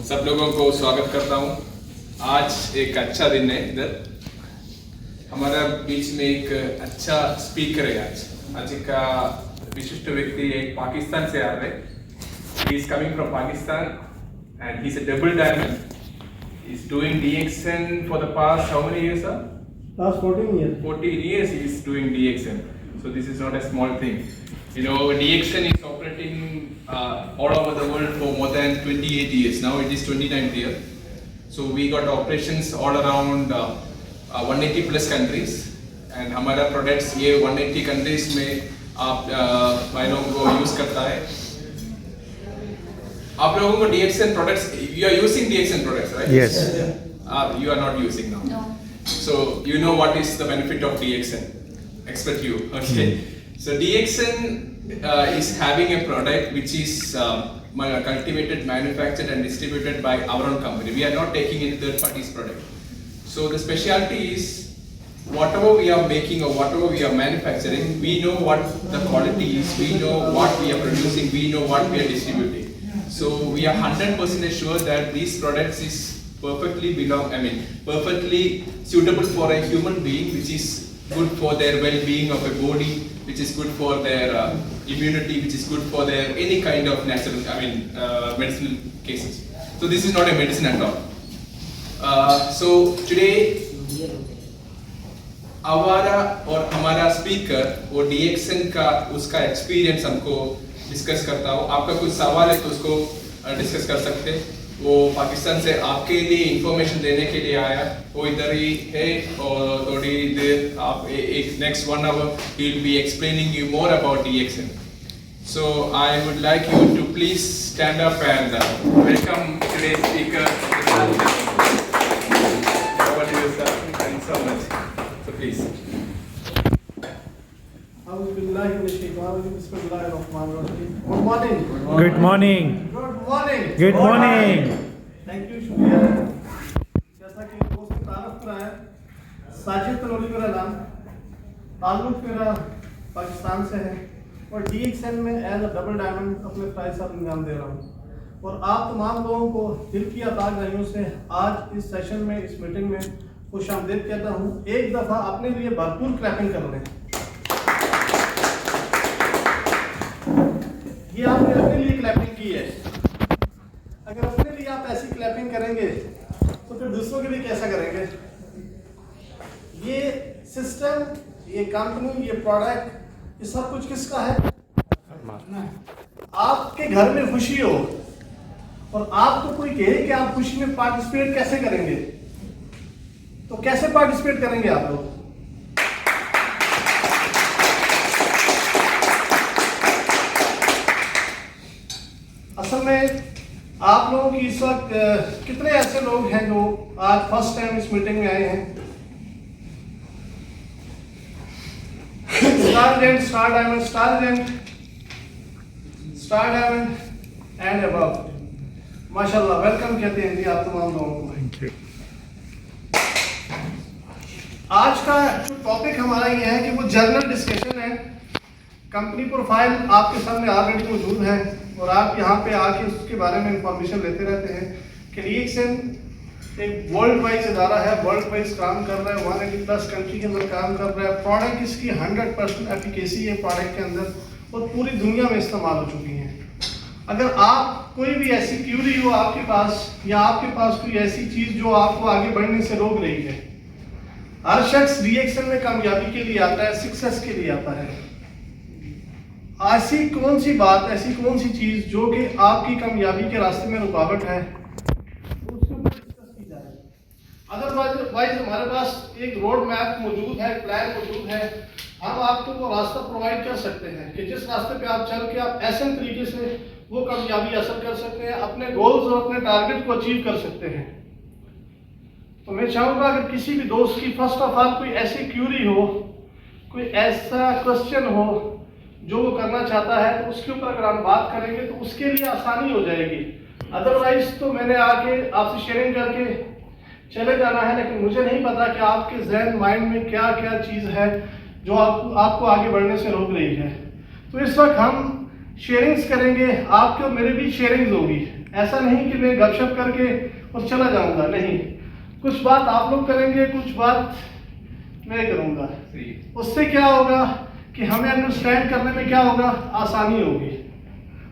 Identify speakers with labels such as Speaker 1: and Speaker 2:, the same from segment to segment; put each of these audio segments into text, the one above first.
Speaker 1: सब लोगों को स्वागत करता हूँ। आज एक अच्छा दिन है। इधर हमारा बीच में एक अच्छा स्पीकर है। आज का विशिष्ट व्यक्ति एक पाकिस्तान से आ रहे हैं। He is coming from Pakistan and he's a double diamond. He's doing DXN for the past how many years, sir?
Speaker 2: Last 14 years.
Speaker 1: 14 years he is doing DXN. So this is not a small thing. You know, DXN is operating all over the world for more than 28 years. Now it is 29th year. So we got operations all around 180 plus countries. And हमारा products ये 180 countries में आप भाई लोगों को use करता है. आप लोगों को DXN products, you are using DXN products, right?
Speaker 3: Yes.
Speaker 1: You are not using now.
Speaker 4: No.
Speaker 1: So you know what is the benefit of DXN. Expect you, okay? So DXN is having a product which is cultivated, manufactured and distributed by our own company. We are not taking any third party's product. So the specialty is whatever we are making or whatever we are manufacturing, we know what the quality is, we know what we are producing, we know what we are distributing. So we are 100% sure that these products is perfectly suitable for a human being, which is good for their well-being of a body, which is good for their immunity, which is good for their any kind of natural, medicinal cases. So this is not a medicine at all. So today, हमारा speaker वो DXN का उसका experience हमको discuss करता हूँ. आपका कुछ सवाल है तो उसको डिस्कस कर सकते हैं. वो पाकिस्तान से आपके लिए इंफॉर्मेशन देने के लिए आया. वो इधर ही है और थोड़ी देर आप एक next 1 hour he will be explaining you more about DXN. So I would like you to please stand up and welcome today's speaker. Over to you, sir. Thanks so much. So please.
Speaker 2: Good morning.
Speaker 3: Good morning.
Speaker 2: Good morning.
Speaker 3: Good morning.
Speaker 2: Thank you, शुक्रिया. जैसा कि दोस्त ने तारीफ करा है, साजिद तनोली मेरा नाम, ताल्लुक मेरा पाकिस्तान से है और DXN में एज अ डबल डायमंड अपने फ्राई साहब इंजाम दे रहा हूँ. और आप तमाम लोगों को दिल की अतागहियों से आज इस सेशन में, इस मीटिंग में खुश आमदीद कहता हूँ. एक दफ़ा अपने लिए भरपूर क्लैपिंग कर लें. ये आपने अपने लिए क्लैपिंग की है. अगर अपने लिए आप ऐसी क्लैपिंग करेंगे तो फिर दूसरों के लिए कैसा करेंगे? ये सिस्टम, ये कंपनी, ये प्रोडक्ट, ये सब कुछ किसका है? आपके घर में खुशी हो और आपको कोई कहे कि आप खुशी में पार्टिसिपेट कैसे करेंगे, तो कैसे पार्टिसिपेट करेंगे आप लोग? असल में आप लोगों की इस वक्त कितने ऐसे लोग हैं जो आज फर्स्ट टाइम इस मीटिंग में आए हैं? Star diamond and above. माशाल्लाह, वेलकम कहते हैं जी आप तमाम लोगों को.
Speaker 3: Thank you.
Speaker 2: आज का जो टॉपिक हमारा ये है कि वो जर्नल डिस्कशन है. कंपनी प्रोफाइल आपके सामने ऑलरेडी मौजूद है और आप यहाँ पे आके उसके बारे में इंफॉर्मेशन लेते रहते हैं कि DXN एक वर्ल्ड वाइज इदारा है, वर्ल्ड वाइज काम कर रहा है, 180 प्लस कंट्री के अंदर काम कर रहा है. प्रोडक्ट इसकी 100% एफिकेसी है प्रोडक्ट के अंदर और पूरी दुनिया में इस्तेमाल हो चुकी है. अगर आप कोई भी ऐसी क्यूरी हो आपके पास या आपके पास कोई ऐसी चीज़ जो आपको आगे बढ़ने से रोक रही है, हर शख्स DXN में कामयाबी के लिए आता है, सक्सेस के लिए आता है. ऐसी कौन सी बात, ऐसी कौन सी चीज़ जो कि आपकी कामयाबी के रास्ते में रुकावट है, उसके ऊपर डिस्कस की जाए. अदरवाइज हमारे पास एक रोड मैप मौजूद है, प्लान मौजूद है. हम आपको वो रास्ता प्रोवाइड कर सकते हैं कि जिस रास्ते पे आप चल के आप ऐसे तरीके से वो कामयाबी हासिल कर सकते हैं, अपने गोल्स और अपने टारगेट को अचीव कर सकते हैं. तो मैं चाहूँगा अगर किसी भी दोस्त की फर्स्ट ऑफ ऑल कोई ऐसी क्यूरी हो, कोई ऐसा क्वेश्चन हो जो वो करना चाहता है, तो उसके ऊपर अगर हम बात करेंगे तो उसके लिए आसानी हो जाएगी. अदरवाइज तो मैंने आके आपसे शेयरिंग करके चले जाना है, लेकिन मुझे नहीं पता कि आपके जहन माइंड में क्या क्या चीज़ है जो आपको आगे बढ़ने से रोक रही है. तो इस वक्त हम शेयरिंग्स करेंगे, आपके और मेरे भी शेयरिंग्स होगी. ऐसा नहीं कि मैं गपशप करके और चला जाऊंगा, नहीं, कुछ बात आप लोग करेंगे, कुछ बात मैं करूंगा। उससे क्या होगा कि हमें अंडरस्टैंड करने में क्या होगा, आसानी होगी।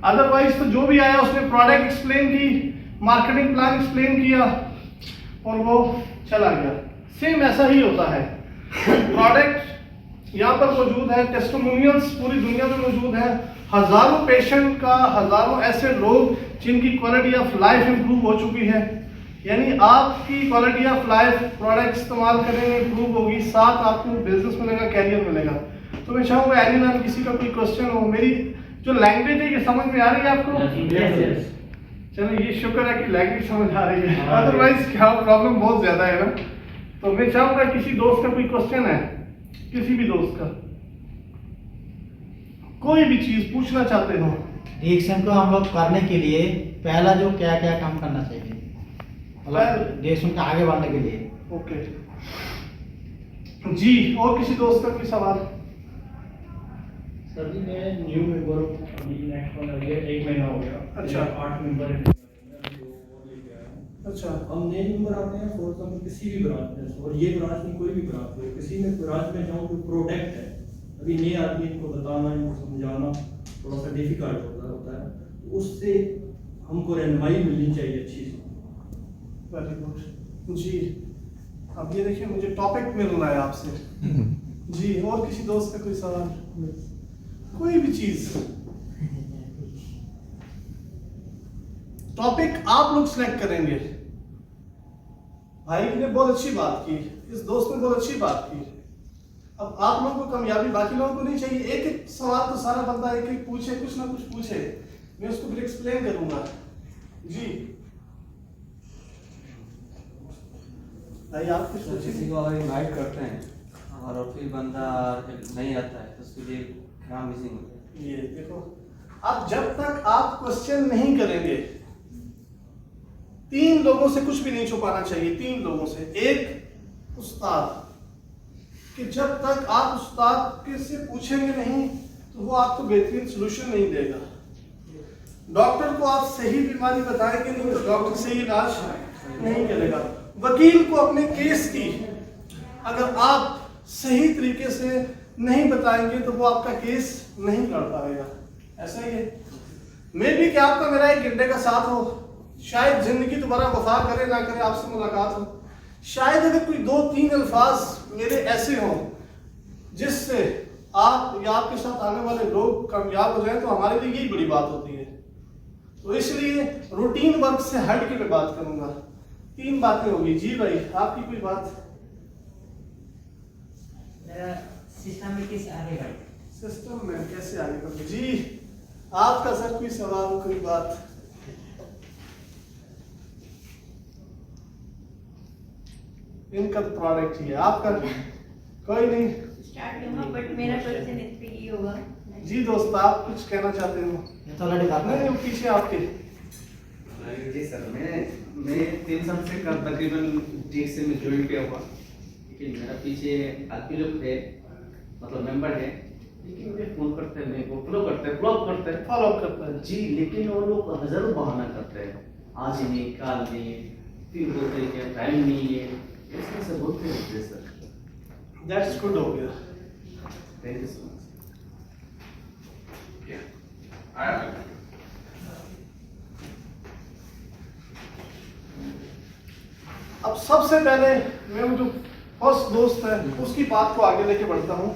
Speaker 2: अदरवाइज तो जो भी आया उसने प्रोडक्ट एक्सप्लेन की, मार्केटिंग प्लान एक्सप्लेन किया और वो चला गया। सेम ऐसा ही होता है। प्रोडक्ट यहाँ पर मौजूद है, टेस्टिमोनियल्स पूरी दुनिया में मौजूद है, हजारों पेशेंट का, हजारों ऐसे लोग जिनकी क्वालिटी ऑफ लाइफ इंप्रूव हो चुकी है। यानी आपकी क्वालिटी ऑफ लाइफ प्रोडक्ट इस्तेमाल करने में इंप्रूव होगी, साथ आपको बिजनेस मिलेगा, कैरियर मिलेगा। तो मैं चाहूँगा एनीवन किसी का कोई क्वेश्चन हो, मेरी जो लैंग्वेज है ये समझ में आ रही है आपको? चलो ये शुक्र है कि लैंग्वेज समझ आ रही है, अदरवाइज क्या प्रॉब्लम बहुत ज्यादा है ना। तो मैं चाहूँगा किसी दोस्त का कोई क्वेश्चन है, किसी भी दोस्त का कोई भी चीज पूछना चाहते हो।
Speaker 4: रिएक्शन को हम लोग करने के लिए पहला जो क्या क्या काम करना चाहिए, मतलब रिएक्शन को आगे बढ़ने के लिए?
Speaker 2: ओके जी, और किसी दोस्त का कोई सवाल?
Speaker 5: सर जी मैं न्यू मेंबर हूँ, अभी नेक्स्ट वन अभी 1 महीना हो गया।
Speaker 2: अच्छा।
Speaker 5: 8 मेंबर है,
Speaker 2: अच्छा,
Speaker 5: हम नए मेंबर आते हैं फॉर एग्जाम्पल किसी भी ब्रांच में, और ये ब्रांच में कोई भी ब्रांच हो, किसी में ब्रांच में जाऊँ कोई प्रोडक्ट है, अभी नए आदमी इनको बताना, इनको समझाना थोड़ा सा डिफिकल्ट होता है, तो उससे हमको रहनुमाई मिलनी चाहिए अच्छी सी।
Speaker 2: वेरी गुड जी। अब ये देखिए मुझे टॉपिक मिल रहा है आपसे जी। और किसी दोस्त का कोई सवाल, कोई भी चीज, टॉपिक आप लोग सिलेक्ट करेंगे। भाई ने बहुत अच्छी बात की, इस दोस्त ने बहुत अच्छी बात की। अब आप लोगों को कामयाबी बाकी लोगों को नहीं चाहिए। एक एक सवाल तो सारा बंदा एक एक पूछे, कुछ ना कुछ पूछे, मैं उसको फिर एक्सप्लेन करूंगा जी। भाई आप कुछ
Speaker 6: तो किसी को अगर इनवाइट करते हैं और फिर बंदा नहीं आता है तो उसके लिए क्या मिसिंग होता है?
Speaker 2: ये देखो, अब जब तक आप क्वेश्चन नहीं करेंगे, 3 लोगों से कुछ भी नहीं छुपाना चाहिए। 3 लोगों से, एक उस्ताद, कि जब तक आप उस्ताद के से पूछेंगे नहीं तो वो आपको बेहतरीन सोल्यूशन नहीं देगा। डॉक्टर को आप सही बीमारी बताएंगे नहीं तो डॉक्टर सही इलाज नहीं करेगा। वकील को अपने केस की अगर आप सही तरीके से नहीं बताएंगे तो वो आपका केस नहीं लड़ पाएगा। ऐसा ही है। मे भी कि आपका मेरा 1 घंटे का साथ हो, शायद जिंदगी दोबारा वफा करे ना करे, आपसे मुलाकात हो, शायद अगर कोई 2-3 अल्फाज मेरे ऐसे हों जिससे आप या आपके साथ आने वाले लोग कामयाब हो जाएं तो हमारे लिए यही बड़ी बात होती है। तो इसलिए रूटीन वर्क से हट के मैं बात करूंगा। 3 बातें होगी जी। भाई आपकी कोई बात?
Speaker 7: सिस्टम में कैसे आगे बढ़े?
Speaker 2: सिस्टम में कैसे आगे बढ़े जी? आपका सर कोई सवाल, कोई बात? इनका प्रोडक्ट ही है, आपका कोई नहीं।
Speaker 7: स्टार्ट होगा बट मेरा क्वेश्चन इस पे ही होगा
Speaker 2: जी। दोस्त आप कुछ कहना चाहते हो?
Speaker 4: ये तो ऑलरेडी करता
Speaker 2: नहीं,
Speaker 4: है।
Speaker 2: वो पीछे आपके।
Speaker 8: जी सर, मैं 3 साल से तकरीबन DXN में ज्वाइन किया हुआ, लेकिन मेरा पीछे आदमी लोग थे, मतलब मेंबर है, लेकिन मुझे फोन करते हैं, मेरे को फॉलो करते हैं,
Speaker 2: फॉलो अप करता है
Speaker 8: जी, लेकिन वो लोग हजारों बहाना करते हैं, आज ही नहीं, कल नहीं, फिर बोलते हैं कि टाइम नहीं है, ऐसे ऐसे बोलते रहते हैं सर।
Speaker 2: दैट्स गुड हो गया।
Speaker 8: Thank you so much.
Speaker 2: अब सबसे पहले मैं वो जो फर्स्ट दोस्त है उसकी बात को आगे लेके बढ़ता हूँ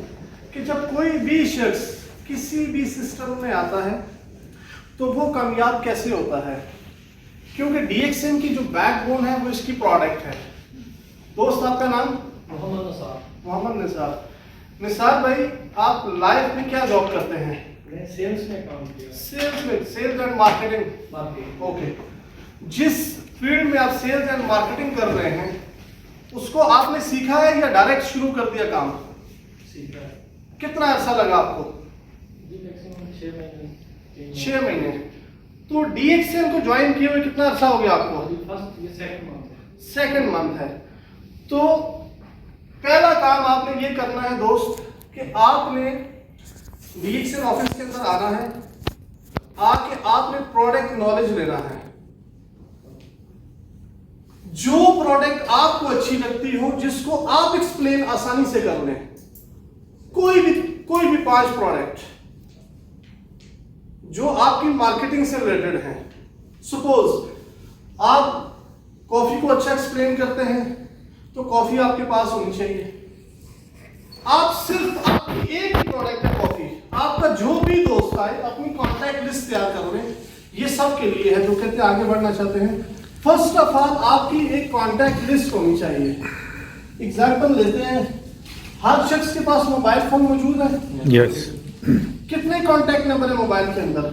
Speaker 2: कि जब कोई भी शख्स किसी भी सिस्टम में आता है तो वो कामयाब कैसे होता है, क्योंकि DXN की जो बैकबोन है वो इसकी प्रोडक्ट है। दोस्त आपका नाम?
Speaker 5: मोहम्मद नसार।
Speaker 2: मोहम्मद निसार। निसार भाई आप लाइफ में क्या जॉब करते हैं?
Speaker 5: मैं सेल्स में काम किया।
Speaker 2: सेल्स में, सेल्स एंड मार्केटिंग। ओके, जिस फील्ड में आप सेल्स एंड मार्केटिंग कर रहे हैं उसको आपने सीखा है या डायरेक्ट शुरू कर दिया काम?
Speaker 5: सीखा है
Speaker 2: कितना अर्सा लगा आपको?
Speaker 5: जी, मैक्सिमम 6 महीने।
Speaker 2: 6 महीने। तो DXN को ज्वाइन किए हुए कितना अर्सा हो गया आपको?
Speaker 5: अभी फर्स्ट ये सेकंड मंथ है।
Speaker 2: सेकंड मंथ है। तो पहला काम आपने ये करना है दोस्त कि आपने DXN ऑफिस के अंदर आना है, आके आपने प्रोडक्ट नॉलेज लेना है। जो प्रोडक्ट आपको अच्छी लगती हो, जिसको आप एक्सप्लेन आसानी से कर लें, कोई भी 5 प्रोडक्ट जो आपकी मार्केटिंग से रिलेटेड है। सपोज आप कॉफी को अच्छा एक्सप्लेन करते हैं तो कॉफी आपके पास होनी चाहिए। आप सिर्फ आपकी एक ही प्रोडक्ट है कॉफी, आपका जो भी दोस्त आए अपनी कॉन्टैक्ट लिस्ट तैयार कर लें। ये सब के लिए है जो कहते हैं आगे बढ़ना चाहते हैं। फर्स्ट ऑफ ऑल आपकी एक कॉन्टैक्ट लिस्ट होनी चाहिए। एग्जाम्पल लेते हैं, हर शख्स के पास मोबाइल फोन मौजूद है।
Speaker 3: Yes.
Speaker 2: कितने कॉन्टैक्ट नंबर है मोबाइल के अंदर?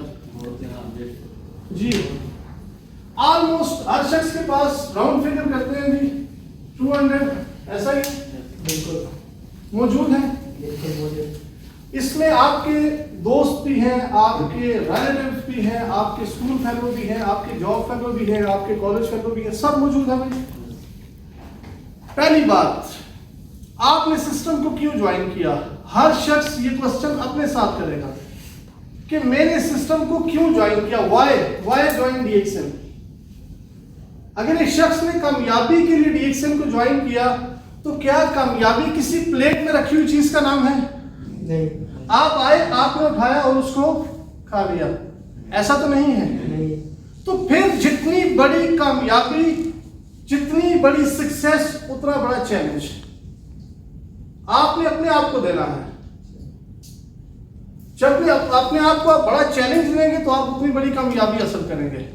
Speaker 2: जी ऑलमोस्ट हर शख्स के पास, राउंड फिगर करते हैं जी 200, ऐसा ही
Speaker 4: बिल्कुल
Speaker 2: मौजूद है।
Speaker 4: बिल्कुल मुझे
Speaker 2: इसमें आपके दोस्त भी हैं, आपके रिलेटिव्स भी हैं, आपके स्कूल फेलो भी हैं, आपके जॉब फेलो भी हैं, आपके कॉलेज फेलो भी हैं, सब मौजूद है भाई। पहली बात, आपने सिस्टम को क्यों ज्वाइन किया? हर शख्स ये क्वेश्चन अपने साथ करेगा कि मैंने सिस्टम को क्यों ज्वाइन किया, व्हाई ज्वाइन DXN। अगर एक शख्स ने कामयाबी के लिए DXN को ज्वाइन किया तो क्या कामयाबी किसी प्लेट में रखी हुई चीज का नाम है?
Speaker 4: नहीं
Speaker 2: आप आए, आपने उठाया और उसको खा लिया, ऐसा तो नहीं है।
Speaker 4: नहीं
Speaker 2: तो फिर जितनी बड़ी कामयाबी, जितनी बड़ी सक्सेस, उतना बड़ा चैलेंज आपने अपने आप को देना है। जब भी अपने आप को बड़ा चैलेंज लेंगे तो आप उतनी बड़ी कामयाबी हासिल करेंगे।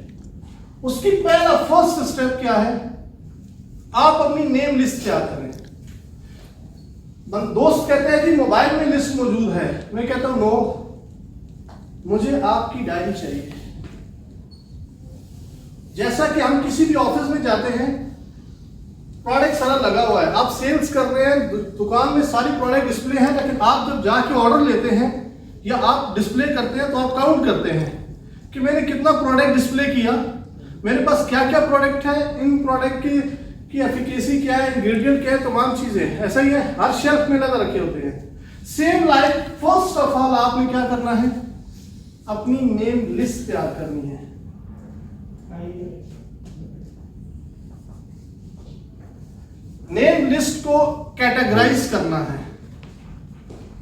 Speaker 2: उसकी पहला फर्स्ट स्टेप क्या है? आप अपनी नेम लिस्ट तैयार करें। दोस्त कहते हैं जी मोबाइल में लिस्ट मौजूद है, मैं कहता हूं नो, मुझे आपकी डायरी चाहिए। जैसा कि हम किसी भी ऑफिस में जाते हैं, प्रोडक्ट सारा लगा हुआ है, आप सेल्स कर रहे हैं, दुकान में सारी प्रोडक्ट डिस्प्ले है, लेकिन आप जब जाके ऑर्डर लेते हैं या आप डिस्प्ले करते हैं तो आप काउंट करते हैं कि मैंने कितना प्रोडक्ट डिस्प्ले किया, मेरे पास क्या क्या प्रोडक्ट है, इन प्रोडक्ट की एफिकेसी क्या है, इंग्रेडिएंट क्या है, तमाम चीजें। ऐसा ही है, हर शेल्फ में लगा रखे होते हैं। Same like first of all आपने क्या करना है? अपनी नेम लिस्ट तैयार करनी है। नेम लिस्ट को कैटेगराइज करना है।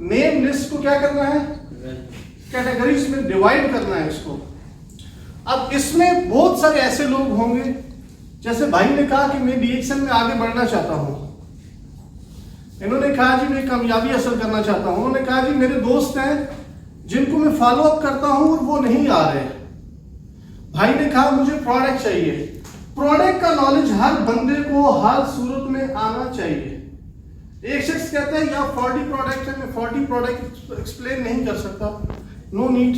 Speaker 2: नेम लिस्ट को क्या करना है? कैटेगरीज में डिवाइड करना है इसको। अब इसमें बहुत सारे ऐसे लोग होंगे, जैसे भाई ने कहा कि मैं DXN में आगे बढ़ना चाहता हूं, इन्होंने कहा जी मैं कामयाबी हासिल करना चाहता हूं, उन्होंने कहा जी मेरे दोस्त हैं जिनको मैं फॉलो अप करता हूं और वो नहीं आ रहे। भाई ने कहा मुझे प्रोडक्ट चाहिए। प्रोडक्ट का नॉलेज हर बंदे को हर सूरत में आना चाहिए। एक शख्स कहता है यार 40 प्रोडक्ट है, मैं 40 प्रोडक्ट एक्सप्लेन नहीं कर सकता। No need.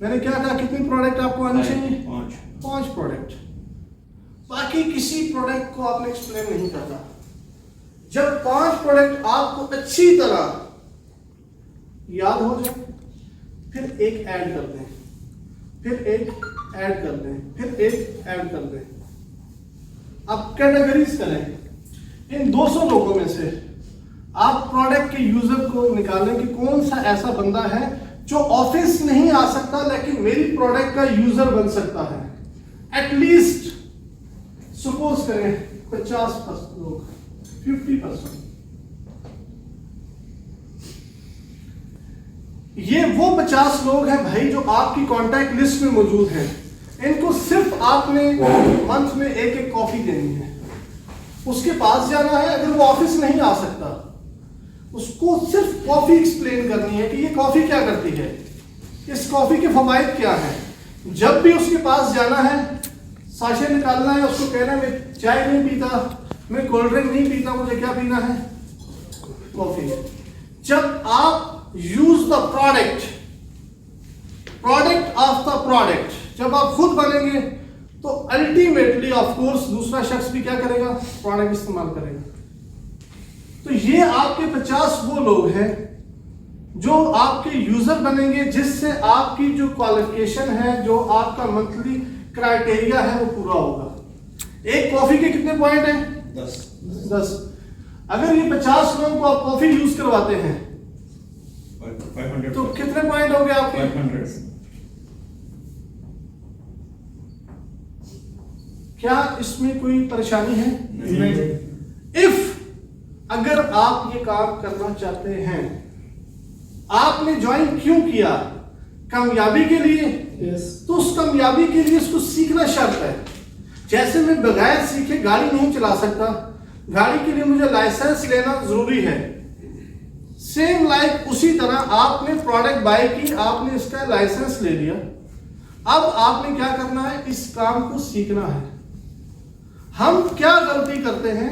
Speaker 2: मैंने क्या कहा, कितनी प्रोडक्ट आपको आनी चाहिए? 5 प्रोडक्ट। बाकी किसी प्रोडक्ट को आपने एक्सप्लेन नहीं करना। जब 5 प्रोडक्ट आपको अच्छी तरह याद हो जाए, फिर एक ऐड कर दें, फिर एक ऐड कर दें, फिर एक ऐड कर दें। अब कैटेगरीज करें। इन 200 लोगों में से आप प्रोडक्ट के यूजर को निकालें कि कौन सा ऐसा बंदा है जो ऑफिस नहीं आ सकता लेकिन मेरी प्रोडक्ट का यूजर बन सकता है। एटलीस्ट सपोज करें 50% लोग, 50%। ये वो 50 लोग हैं भाई जो आपकी कॉन्टैक्ट लिस्ट में मौजूद हैं। इनको सिर्फ आपने मंथ में एक कॉफी देनी है, उसके पास जाना है। अगर वो ऑफिस नहीं आ सकता, उसको सिर्फ कॉफी एक्सप्लेन करनी है कि ये कॉफी क्या करती है, इस कॉफी के फवाइद क्या हैं। जब भी उसके पास जाना है, साशे निकालना है, उसको कहना है मैं चाय नहीं पीता, मैं कोल्ड ड्रिंक नहीं पीता, मुझे क्या पीना है? कॉफी। जब आप use the product of the product, जब आप खुद बनेंगे तो अल्टीमेटली ऑफ कोर्स दूसरा शख्स भी क्या करेगा? प्रोडक्ट इस्तेमाल करेगा। तो ये आपके 50 वो लोग हैं जो आपके यूजर बनेंगे, जिससे आपकी जो क्वालिफिकेशन है, जो आपका मंथली क्राइटेरिया है, वो पूरा होगा। एक कॉफी के कितने पॉइंट हैं? 10। अगर ये 50 लोगों को आप कॉफी यूज करवाते हैं
Speaker 3: 500
Speaker 2: तो कितने पॉइंट हो गए आपके?
Speaker 3: 500।
Speaker 2: क्या इसमें कोई परेशानी है? नहीं। अगर आप ये काम करना चाहते हैं, आपने ज्वाइन क्यों किया? कामयाबी के लिए। तो उस कामयाबी के लिए उसको सीखना शर्त है। जैसे मैं बगैर सीखे गाड़ी नहीं चला सकता, गाड़ी के लिए मुझे लाइसेंस लेना जरूरी है। सेम लाइक उसी तरह आपने प्रोडक्ट बाय की, आपने इसका लाइसेंस ले लिया, अब आपने क्या करना है? इस काम को सीखना है। हम क्या गलती करते हैं?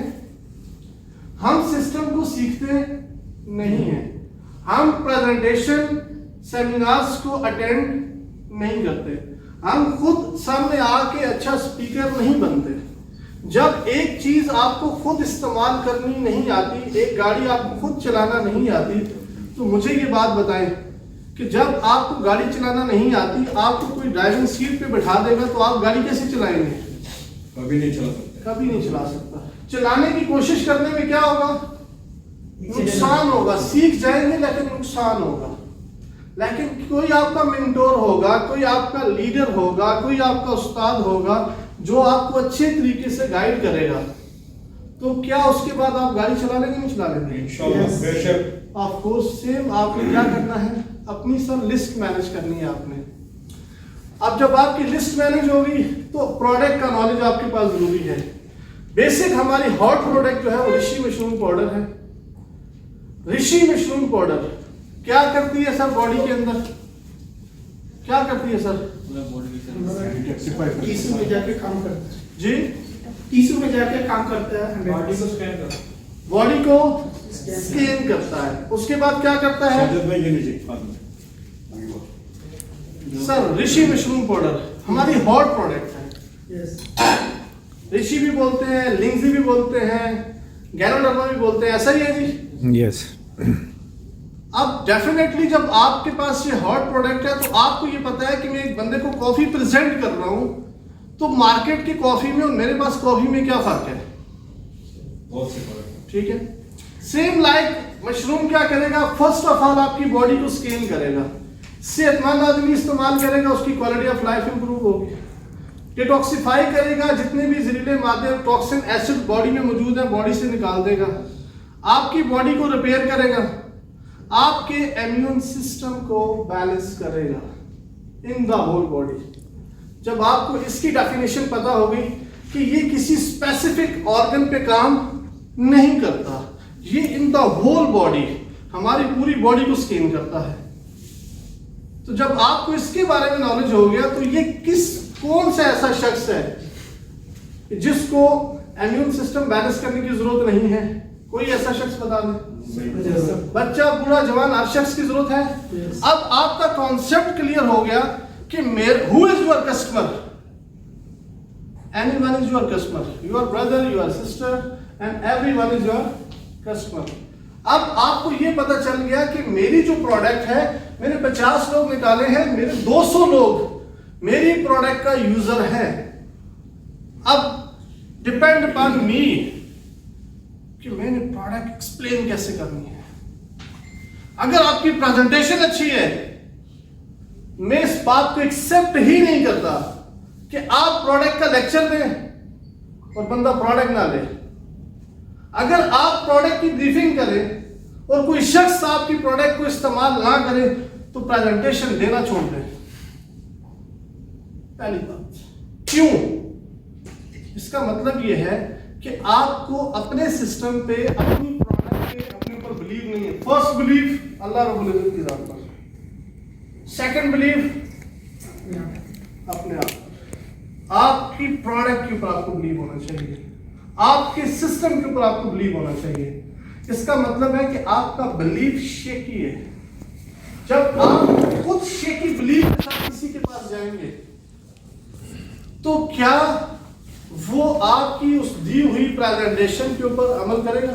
Speaker 2: हम सिस्टम को सीखते नहीं हैं। हम प्रेजेंटेशन सेमिनार्स को अटेंड नहीं करते। हम खुद सामने आके अच्छा स्पीकर नहीं बनते। जब एक चीज आपको खुद इस्तेमाल करनी नहीं आती, एक गाड़ी आपको खुद चलाना नहीं आती, तो मुझे ये बात बताएं कि जब आपको गाड़ी चलाना नहीं आती, आपको कोई ड्राइविंग सीट पे बैठा देगा तो आप गाड़ी कैसे चलाएंगे?
Speaker 3: कभी नहीं चला सकते।
Speaker 2: कभी नहीं चला सकता। चलाने की कोशिश करने में क्या होगा? नुकसान होगा। सीख जाएंगे लेकिन नुकसान होगा। लेकिन कोई आपका मेंटोर होगा, कोई आपका लीडर होगा, कोई आपका उस्ताद होगा जो आपको अच्छे तरीके से गाइड करेगा, तो क्या उसके बाद आप गाड़ी चला लेंगे? नहीं चला लेंगे?
Speaker 3: इंशाल्लाह, बेशक।
Speaker 2: Of course. सेम आपने क्या करना है? अपनी सब लिस्ट मैनेज करनी है आपने। अब जब आपकी लिस्ट मैनेज होगी तो प्रोडक्ट का नॉलेज आपके पास जरूरी है। बेसिक हमारी हॉट प्रोडक्ट जो है वो ऋषि मशरूम पाउडर है। ऋषि मशरूम पाउडर क्या करती है सर? बॉडी के अंदर क्या करती है सर?
Speaker 9: टीसू में जाके काम करता है
Speaker 2: जी,
Speaker 9: टीसू में जाके काम करता है।
Speaker 5: बॉडी को स्कैन कर,
Speaker 2: बॉडी को स्कैन करता है। उसके बाद क्या करता है
Speaker 3: साजिद भाई, ये लीजिए हाथ में।
Speaker 2: सर? ऋषि मशरूम पाउडर हमारी हॉट प्रोडक्ट है।
Speaker 9: यस।
Speaker 2: ऋषि भी बोलते हैं, लिंगजी भी बोलते हैं, गैरोडर्मा भी बोलते हैं, ऐसा ही है जी।
Speaker 10: यस।
Speaker 2: अब डेफिनेटली जब आपके पास ये हॉट प्रोडक्ट है तो आपको ये पता है कि मैं एक बंदे को कॉफी प्रेजेंट कर रहा हूं, तो मार्केट की कॉफी में और मेरे पास कॉफी में क्या फर्क है?
Speaker 3: बहुत से फर्क है।
Speaker 2: ठीक है। सेम लाइक मशरूम क्या करेगा? फर्स्ट ऑफ ऑल आपकी बॉडी को स्कैन करेगा। सेहतमंद आदमी इस्तेमाल करेगा, उसकी क्वालिटी ऑफ लाइफ इंप्रूव होगी। डिटॉक्सिफाई करेगा, जितने भी जहरीले मादे टॉक्सिन एसिड बॉडी में मौजूद है बॉडी से निकाल देगा। आपकी बॉडी को रिपेयर करेगा, आपके इम्यून सिस्टम को बैलेंस करेगा इन द होल बॉडी। जब आपको इसकी डेफिनेशन पता होगी कि ये किसी स्पेसिफिक ऑर्गन पे काम नहीं करता, ये इन द होल बॉडी हमारी पूरी बॉडी को स्कैन करता है। तो जब आपको इसके बारे में नॉलेज हो गया तो ये कौन सा ऐसा शख्स है जिसको इम्यून सिस्टम बैलेंस करने की जरूरत नहीं है? कोई ऐसा शख्स बता दे। बच्चा, बूढ़ा, जवान, हर शख्स की जरूरत है। अब आपका कॉन्सेप्ट क्लियर हो गया कि who is your customer? Anyone is your customer, your brother, your sister and everyone is your customer. अब आपको ये पता चल गया कि मेरी जो प्रोडक्ट है, मैंने 50 लोग निकाले हैं, मेरे 200 लोग मेरी प्रोडक्ट का यूजर है। अब डिपेंड अपॉन मी कि मैंने प्रोडक्ट एक्सप्लेन कैसे करनी है। अगर आपकी प्रेजेंटेशन अच्छी है, मैं इस बात को एक्सेप्ट ही नहीं करता कि आप प्रोडक्ट का लेक्चर दें और बंदा प्रोडक्ट ना ले। अगर आप प्रोडक्ट की ब्रीफिंग करें और कोई शख्स आपकी प्रोडक्ट को इस्तेमाल ना करे तो प्रेजेंटेशन देना छोड़ दें। पहली बात, क्यों? इसका मतलब यह है कि आपको अपने सिस्टम पे, अपनी प्रोडक्ट पे, अपने ऊपर बिलीव नहीं है। फर्स्ट बिलीव अल्लाह रब्बुल इज्जत की जात पर, सेकंड बिलीव अपने आप पर। आपकी प्रोडक्ट के ऊपर आपको बिलीव होना चाहिए, आपके सिस्टम के ऊपर आपको बिलीव होना चाहिए। इसका मतलब है कि आपका बिलीव शेकी है। जब आप खुद शेकी बिलीव के साथ किसी के पास जाएंगे तो क्या वो आपकी उस दी हुई प्रेजेंटेशन के ऊपर अमल करेगा?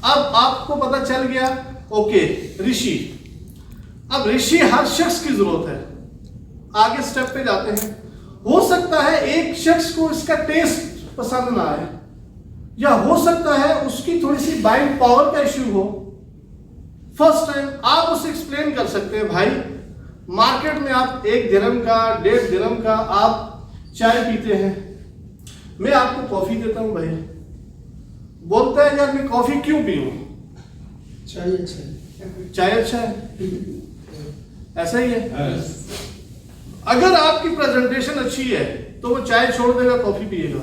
Speaker 2: अब आपको पता चल गया, ओके ऋषि। अब ऋषि हर शख्स की जरूरत है। आगे स्टेप पे जाते हैं। हो सकता है एक शख्स को इसका टेस्ट पसंद ना आए, या हो सकता है उसकी थोड़ी सी बाइंग पावर का इश्यू हो। फर्स्ट टाइम आप उसे एक्सप्लेन कर सकते हैं, भाई मार्केट में आप 1 दिरहम का 1.5 दिरहम का आप चाय पीते हैं, मैं आपको कॉफी देता हूँ भाई, बोलता है यार मैं कॉफी क्यों पीऊं,
Speaker 9: चाहिए अच्छा
Speaker 2: चाय अच्छा है, ऐसा ही है। अगर आपकी प्रेजेंटेशन अच्छी है तो वो चाय छोड़ देगा, कॉफी पिएगा।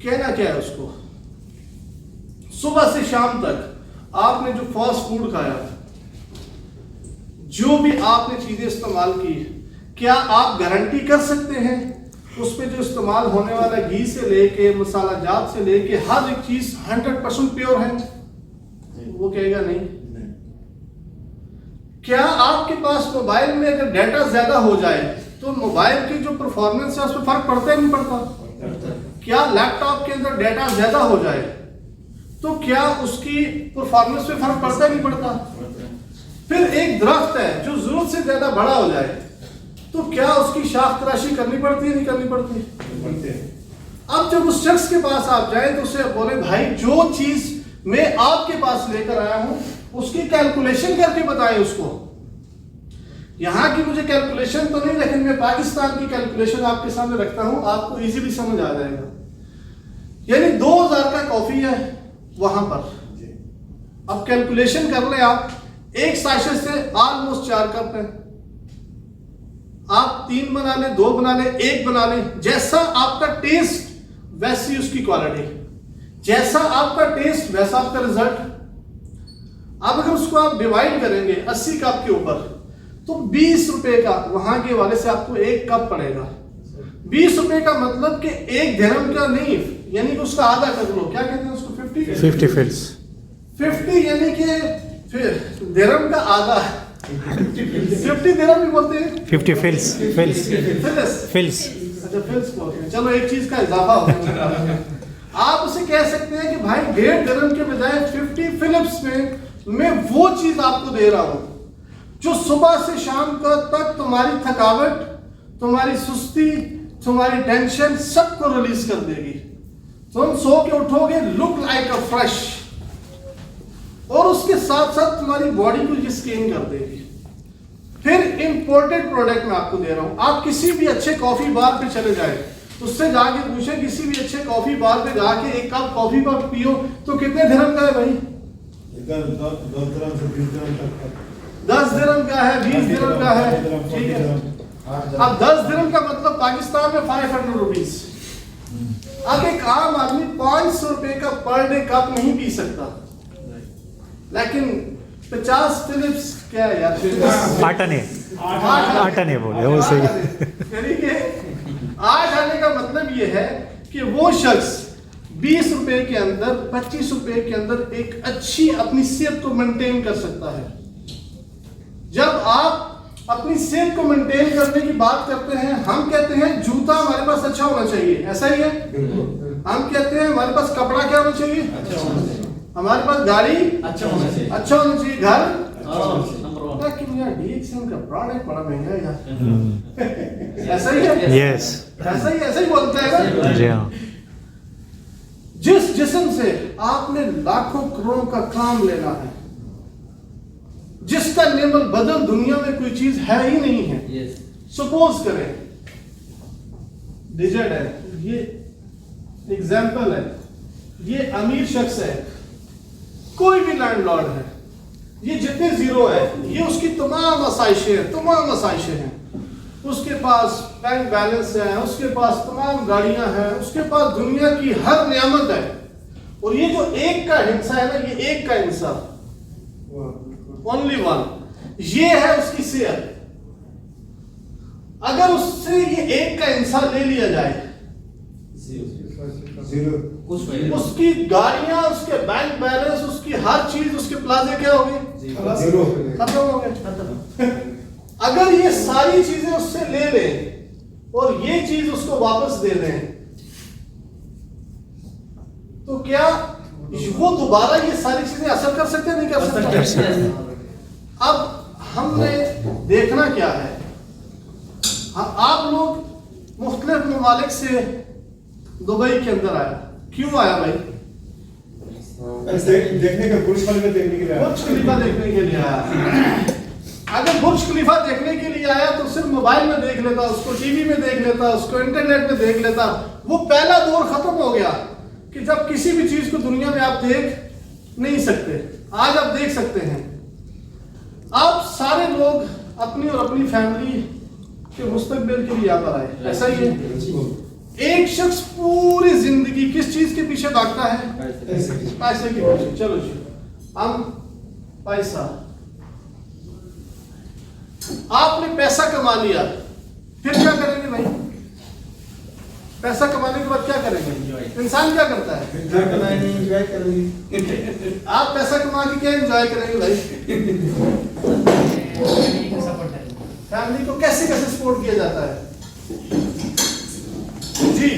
Speaker 2: कहना क्या है उसको, सुबह से शाम तक आपने जो फास्ट फूड खाया, जो भी आपने चीजें इस्तेमाल की, क्या आप गारंटी कर सकते हैं उस पे जो इस्तेमाल होने वाला घी से लेके मसाला जात से लेके हर एक चीज 100% प्योर है? वो कहेगा नहीं। क्या आपके पास मोबाइल में अगर डाटा ज्यादा हो जाए तो मोबाइल की जो परफॉर्मेंस है उस पर फर्क पड़ता है नहीं पड़ता? क्या लैपटॉप के अंदर डाटा ज्यादा हो जाए तो क्या उसकी परफॉर्मेंस पे फर्क पड़ता है नहीं पड़ता? फिर एक दरख्त है जो जरूरत से ज्यादा बड़ा हो जाए तो क्या उसकी शाख तराशी करनी पड़ती है नहीं करनी पड़ती? अब जब उस शख्स के पास आप जाए तो उसे बोले भाई जो चीज मैं आपके पास लेकर आया हूं उसकी कैलकुलेशन करके बताएं उसको। यहां की मुझे कैलकुलेशन तो नहीं, लेकिन मैं पाकिस्तान की कैलकुलेशन आपके सामने रखता हूं, आपको इजीली समझ आ जाएगा। यानी 2000 का कॉफी है वहां पर, अब कैलकुलेशन कर ले आप, एक साशे से ऑलमोस्ट 4 कप है, आप 3 बना ले, 2 बना ले, 1 बना ले, जैसा आपका टेस्ट वैसी उसकी क्वालिटी, जैसा आपका टेस्ट वैसा आपका रिजल्ट। अब अगर उसको आप डिवाइड करेंगे 80 कप के ऊपर तो 20 रुपए का वहां के वाले से आपको 1 कप पड़ेगा। 20 रुपए का मतलब कि 1 दिरहम का नहीं, यानी कि उसका आधा कर लो, क्या कहते हैं उसको,
Speaker 10: 50 फिल्स,
Speaker 2: 50 यानी कि फिर दिरहम का आधा 50 दिरहम भी बोलते हैं,
Speaker 10: 50 फिल्स, फिल्स, फिल्स।
Speaker 2: अच्छा फिल्स बोलते हैं, चलो एक चीज का इजाफा हो गया। आप उसे कह सकते हैं कि भाई 1.5 दिरहम के बजाय 50 फिलिप्स में मैं वो चीज आपको दे रहा हूं जो सुबह से शाम तक तुम्हारी थकावट, तुम्हारी सुस्ती, तुम्हारी टेंशन सबको रिलीज कर देगी। तुम सो के उठोगे लुक लाइक अ फ्रेश, और उसके साथ साथ तुम्हारी बॉडी को ये स्किन कर देगी। फिर इंपोर्टेड प्रोडक्ट मैं आपको दे रहा हूं। आप किसी भी अच्छे कॉफी बार पे चले जाए, उससे जाके पूछे, किसी भी अच्छे कॉफी बार पे जाके 1 कप कॉफी का पियो तो कितने दिरहम का है भाई?
Speaker 3: 10 दिरहम से 20 दिरहम तक,
Speaker 2: 10 दिरहम का है, 20 दिरहम का है, ठीक है। अब 10 दिरहम का मतलब पाकिस्तान में 500 रुपीज। अब एक आम आदमी 500 रुपए का पर डे कप नहीं पी सकता, लेकिन 50 फिलिप्स क्या है यार,
Speaker 10: आटने बोले वो सही।
Speaker 2: यानी कि 8 आने का मतलब ये है कि वो शख्स 20 रुपए के अंदर, 25 रुपए के अंदर एक अच्छी अपनी सेहत को मेंटेन कर सकता है। जब आप अपनी सेहत को मेंटेन करने की बात करते हैं, हम कहते हैं जूता हमारे पास अच्छा होना चाहिए, ऐसा ही है। हम कहते हैं हमारे पास कपड़ा क्या होना चाहिए, अच्छा होना चाहिए। हमारे पास गाड़ी अच्छा होना चाहिए, अच्छा होना चाहिए। घर लेकिन यार DXN का प्रोडक्ट बड़ा महंगा है यार, ऐसा ही है।
Speaker 10: यस,
Speaker 2: ऐसा ही बोलते हैं ना
Speaker 10: जी हाँ।
Speaker 2: जिस जिस्म से आपने लाखों करोड़ों का काम लेना है, जिसका लेवल बदल दुनिया में कोई चीज है ही नहीं है। सपोज करें डिजिट है, ये एग्जाम्पल है, ये अमीर शख्स है, कोई भी लैंडलॉर्ड है, ये जितने जीरो है ये उसकी तमाम आसाइशें हैं। उसके पास बैंक बैलेंस है, उसके पास तमाम गाड़ियां हैं, उसके पास दुनिया की हर नियामत है, और ये जो एक का हिस्सा है ना, ये एक का हिस्सा, ओनली वन, ये है उसकी सेहत। अगर उससे ये एक का हिस्सा ले लिया जाए, उसकी गाड़ियां, उसके बैंक बैलेंस, उसकी हर चीज, उसके प्लाजे क्या हो गए, खत्म हो गए। अगर ये सारी चीजें उससे ले लें और ये चीज उसको वापस दे दें, तो क्या वो दोबारा ये सारी चीजें असर कर सकते हैं, नहीं कर सकते? अब हमने देखना क्या है, आप लोग मुख्तलिफ ममालिक से दुबई के अंदर आया, क्यों आया भाई?
Speaker 3: देखने का बुर्ज खलीफा देखने के लिए आया।
Speaker 2: बुर्ज खलीफा देखने के लिए आया। अगर बुर्ज खलीफा देखने के लिए आया तो सिर्फ मोबाइल में देख लेता, उसको टीवी में देख लेता, उसको इंटरनेट में देख लेता। वो पहला दौर खत्म हो गया कि जब किसी भी चीज को दुनिया में आप देख नहीं सकते। आज आप देख सकते हैं। आप सारे लोग अपनी और अपनी फैमिली के मुस्तकबिल के लिए यहाँ पर आए, ऐसा ही है। एक शख्स पूरी जिंदगी किस चीज के पीछे भागता है? पैसे के पीछे। चलो जी, हम पैसा, आपने पैसा कमा लिया, फिर क्या करेंगे भाई? पैसा कमाने के बाद क्या करेंगे? इंसान क्या करता है?
Speaker 9: एंजॉय करेंगे।
Speaker 2: आप पैसा कमा के क्या एंजॉय करेंगे भाई? फैमिली को कैसे कैसे सपोर्ट किया जाता है? जी,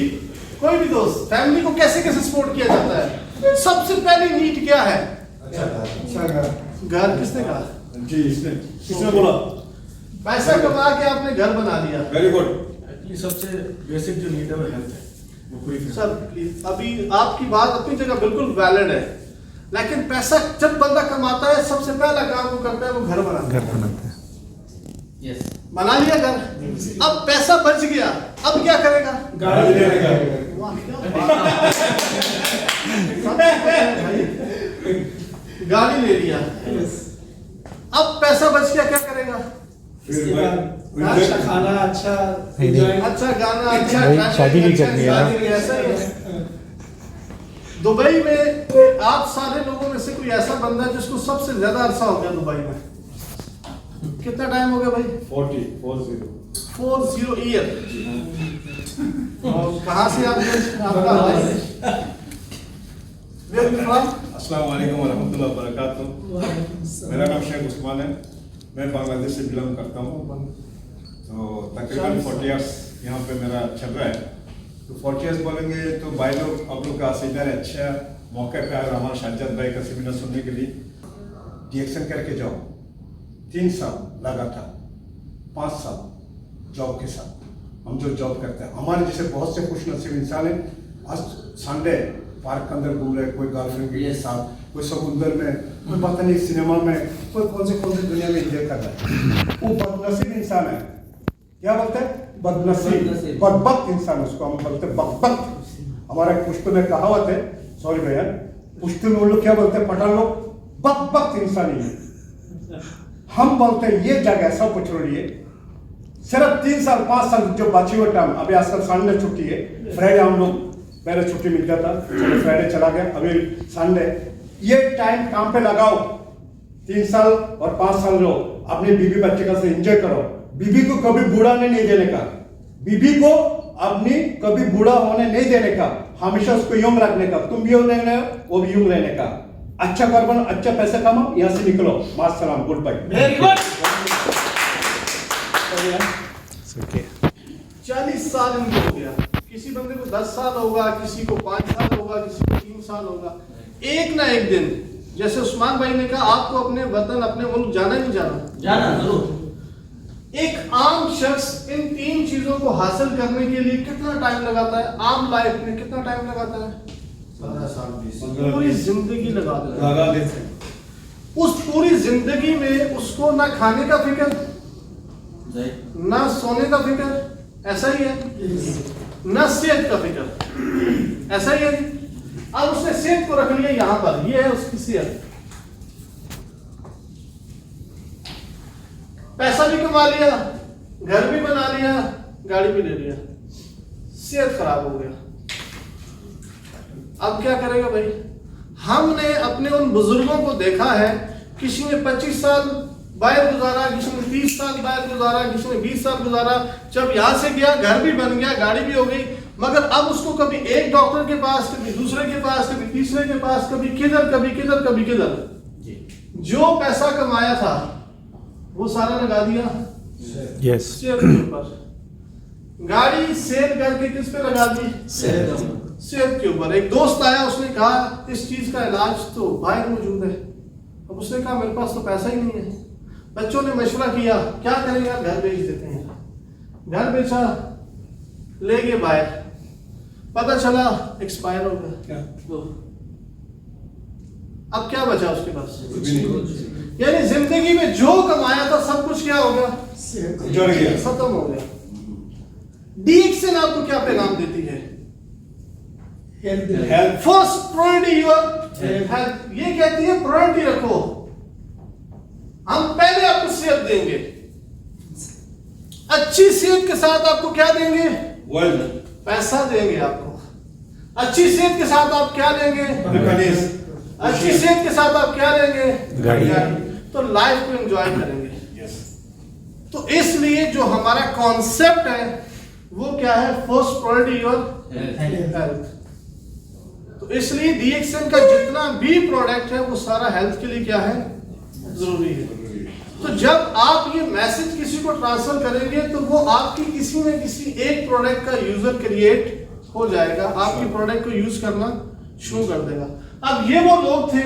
Speaker 2: कोई भी दोस्त, फैमिली को कैसे कैसे सपोर्ट किया जाता है? सबसे पहली नीड क्या है?
Speaker 3: अच्छा
Speaker 2: घर। किसने कहा?
Speaker 3: जी, इसने किसने बोला?
Speaker 2: पैसा कमा के आपने घर बना लिया।
Speaker 3: Very good.
Speaker 5: एक्चुअली सबसे बेसिक जो नीड है वो हेल्थ है, वो पूरी
Speaker 2: सर प्लीज, अभी आपकी बात अपनी जगह बिल्कुल वैलिड है, लेकिन पैसा जब बंदा कमाता है सबसे पहला काम वो करता है वो घर बनाता है।
Speaker 10: घर बनाते हैं।
Speaker 2: बना लिया घर, अब पैसा बच गया, अब क्या करेगा?
Speaker 3: गाड़ी लेने का।
Speaker 2: वाह, क्या बात। गाड़ी ले लिया, अब पैसा बच गया, क्या करेगा?
Speaker 9: अच्छा खाना, अच्छा
Speaker 10: नहीं, नहीं।
Speaker 9: enjoy-
Speaker 2: अच्छा गाना, अच्छा
Speaker 10: भाई,
Speaker 2: खाना,
Speaker 10: शादी भी
Speaker 2: अच्छा
Speaker 10: करनी है ना।
Speaker 2: शादी भी, ऐसा ही है। दुबई में आप सारे लोगों में से कोई ऐसा बंदा है जिसको सबसे ज्यादा अरसा हो गया दुबई में? कितना टाइम हो गया भाई? 40 ईयर। और कहाँ से आपका
Speaker 3: अस्सलाम वालेकुम वरहमतुल्लाहि वबरकातुहू। मेरा नाम शेख उस्मान है, मैं बांग्लादेश से बिलोंग करता हूँ। तो तकरीबन 40 इयर्स यहाँ पे मेरा चल रहा है। तो 40 इयर्स बोलेंगे तो भाई लोग आप लोग का सीधा अच्छा मौके पे आए हमारे शाहजाद भाई का सेमिनार सुनने के लिए। DXN करके जाओ, 3 साल लगा था, 5 साल जॉब के साथ हम जो जॉब करते हैं। हमारे जैसे बहुत से खुश नसीब इंसान हैं। आज संडे पार्क के अंदर घूम रहे, कोई गर्लफ्रेंड के साथ, कोई समुंदर में, कोई पता नहीं सिनेमा में, कोई कौन से दुनिया में एंजॉय कर रहा है। वो बदनसीब इंसान है। क्या बोलते हैं? बदनसीब, बदबख्त इंसान, उसको हम बोलते हैं बदबख्त। हमारे पुश्तो में कहावत है, सॉरी भैया, पुश्तो में वो लोग क्या बोलते हैं, पठान लोग, बदबख्त इंसान ही है। हम बोलते हैं ये जगह सब कुछ छोड़िए, सिर्फ 3 साल 5 साल जो बची हुआ टाइम, अभी आजकल संडे छुट्टी है, फ्राइडे हम लोग पहले छुट्टी मिल जाता, चलो फ्राइडे चला गया, अभी संडे, ये टाइम काम पे लगाओ। 3 साल और 5 साल लो, अपने बीवी बच्चे का से एंजॉय करो। बीवी को कभी बूढ़ा नहीं देने का, बीवी को अपनी कभी बूढ़ा होने नहीं देने का, हमेशा उसको यूं रखने का। तुम भी यूं रहने, वो भी यूं रहने का। अच्छा कर बनो, अच्छा पैसा कमाओ, यहाँ से निकलो। मास्सलाम, गुड बाय।
Speaker 2: Very good. 40 साल इनको हो गया। किसी बंदे को 10 साल होगा, किसी को 5 साल होगा, किसी को 3 साल होगा। एक ना एक दिन, जैसे उस्मान भाई ने कहा, आपको अपने वतन, अपने मुल्क जाना ही नहीं जाना जरूर। एक आम शख्स इन 3 चीजों को हासिल करने के लिए कितना टाइम लगाता है? आम लाइफ में कितना टाइम लगाता है?
Speaker 3: 15 साल 20
Speaker 2: पूरी जिंदगी लगा
Speaker 3: देते हैं।
Speaker 2: उस पूरी जिंदगी में उसको ना खाने का फिक्र, ना सोने का फिक्र, ऐसा ही है, ना सेहत का फिक्र, ऐसा ही है। अब उसने सेहत को रख लिया यहाँ पर, ये है उसकी सेहत। पैसा भी कमा लिया, घर भी बना लिया, गाड़ी भी ले लिया, सेहत खराब हो गया। अब क्या करेगा भाई? हमने अपने उन बुजुर्गों को देखा है, किसी ने 25 साल बाहर गुजारा, किसी ने 30 साल बाहर गुजारा, किसी ने 20 साल गुजारा। जब यहाँ से गया, घर भी बन गया, गाड़ी भी हो गई, मगर अब उसको कभी एक डॉक्टर के पास, कभी दूसरे के पास, कभी तीसरे के पास, कभी किधर, कभी किधर, कभी किधर। जो पैसा कमाया था वो सारा लगा दिया
Speaker 10: यस
Speaker 2: शेयर के ऊपर। गाड़ी सेल करके किस पे लगा दी? सेहत के ऊपर। एक दोस्त आया, उसने कहा इस चीज का इलाज तो बाहर मौजूद है। अब उसने कहा मेरे पास तो पैसा ही नहीं है। बच्चों ने मशवरा किया, क्या करेगा? घर बेच देते हैं। घर बेचा, ले गए बाहर, पता चला एक्सपायर हो गया। अब क्या बचा उसके पास? यानी जिंदगी में जो कमाया था सब कुछ क्या हो गया,
Speaker 3: जुड़ गया।
Speaker 2: खत्म हो गया। डीएक्सएन आपको क्या पैगाम देती है?
Speaker 3: Health
Speaker 2: first priority your health. ये कहती है प्रायोरिटी रखो, हम पहले आपको सेहत देंगे। अच्छी सेहत के साथ आपको क्या देंगे?
Speaker 3: वेल्थ
Speaker 2: पैसा देंगे आपको। अच्छी सेहत के साथ आप क्या लेंगे? अच्छी सेहत के साथ आप क्या लेंगे?
Speaker 10: गाड़ी।
Speaker 2: तो लाइफ को एंजॉय करेंगे। तो इसलिए जो हमारा कॉन्सेप्ट है वो क्या है? First priority your health. तो इसलिए डीएक्सएन का जितना भी प्रोडक्ट है वो सारा हेल्थ के लिए क्या है? जरूरी है। तो जब आप ये मैसेज किसी को ट्रांसफर करेंगे तो वो आपकी किसी न किसी एक प्रोडक्ट का यूजर क्रिएट हो जाएगा, आपके प्रोडक्ट को यूज करना शुरू कर देगा। अब ये वो लोग थे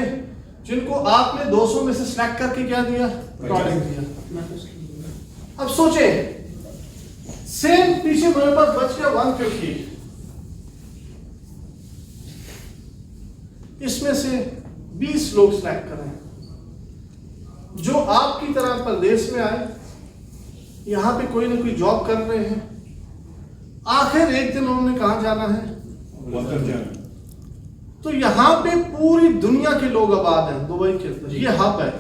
Speaker 2: जिनको आपने 200 में से सिलेक्ट करके क्या दिया? प्रोडक्ट दिया। अब सोचे सेम पीछे मेरे पास बच गया 150, इसमें से 20 लोग सिलेक्ट करें जो आपकी तरह प्रदेश में आए, यहां पे कोई ना कोई जॉब कर रहे हैं, आखिर एक दिन उन्होंने कहां जाना है?
Speaker 3: वतन जाना।
Speaker 2: तो यहाँ पे पूरी दुनिया के लोग आबाद हैं दुबई के अंदर, ये हब है।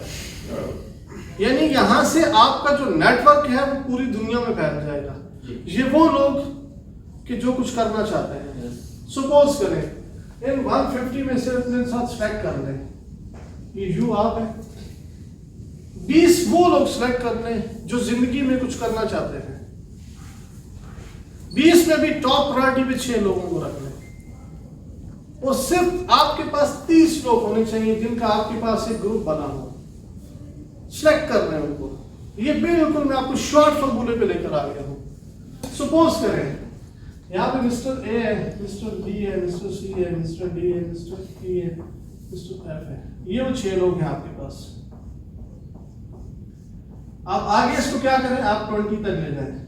Speaker 2: यानी यहाँ से आपका जो नेटवर्क है वो पूरी दुनिया में फैल जाएगा। ये वो लोग कि जो कुछ करना चाहते हैं, सपोज करें इन 150 में से अपने साथ सिलेक्ट कर लें, ये यू आप है, 20 वो लोग सिलेक्ट कर लें जो जिंदगी में कुछ करना चाहते हैं। 20 में भी टॉप प्रायोरिटी पे 6 लोगों को रख लें, और सिर्फ आपके पास 30 लोग होने चाहिए जिनका आपके पास एक ग्रुप बना हो। सिलेक्ट कर रहे हैं उनको। ये बिल्कुल मैं आपको शॉर्ट फॉर्मूले पे लेकर आ गया हूं। सपोज करें यहाँ पे मिस्टर ए है, मिस्टर बी है, मिस्टर सी है, मिस्टर डी है, मिस्टर ई है, मिस्टर एफ है। ये वो 6 लोग हैं आपके पास। आप आगे इसको क्या करें? आप 20 तक ले जाएं,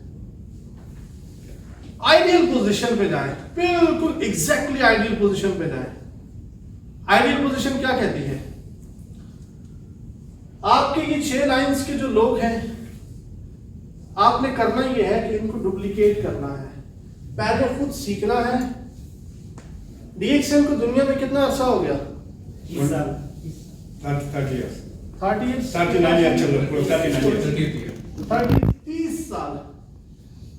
Speaker 2: आइडियल पोजीशन पे जाएं, बिल्कुल एग्जैक्टली आइडियल पोजीशन पे जाएं। आइडियल पोजीशन क्या कहती है? आपके ये 6 लाइंस के जो लोग हैं, आपने करना ये है कि इनको डुप्लीकेट करना है, पहले खुद सीखना है। डीएक्सएन को दुनिया में कितना अर्सा हो गया?
Speaker 3: 30 years
Speaker 2: 30 years
Speaker 3: 39 years चल रहा है
Speaker 2: 30 साल।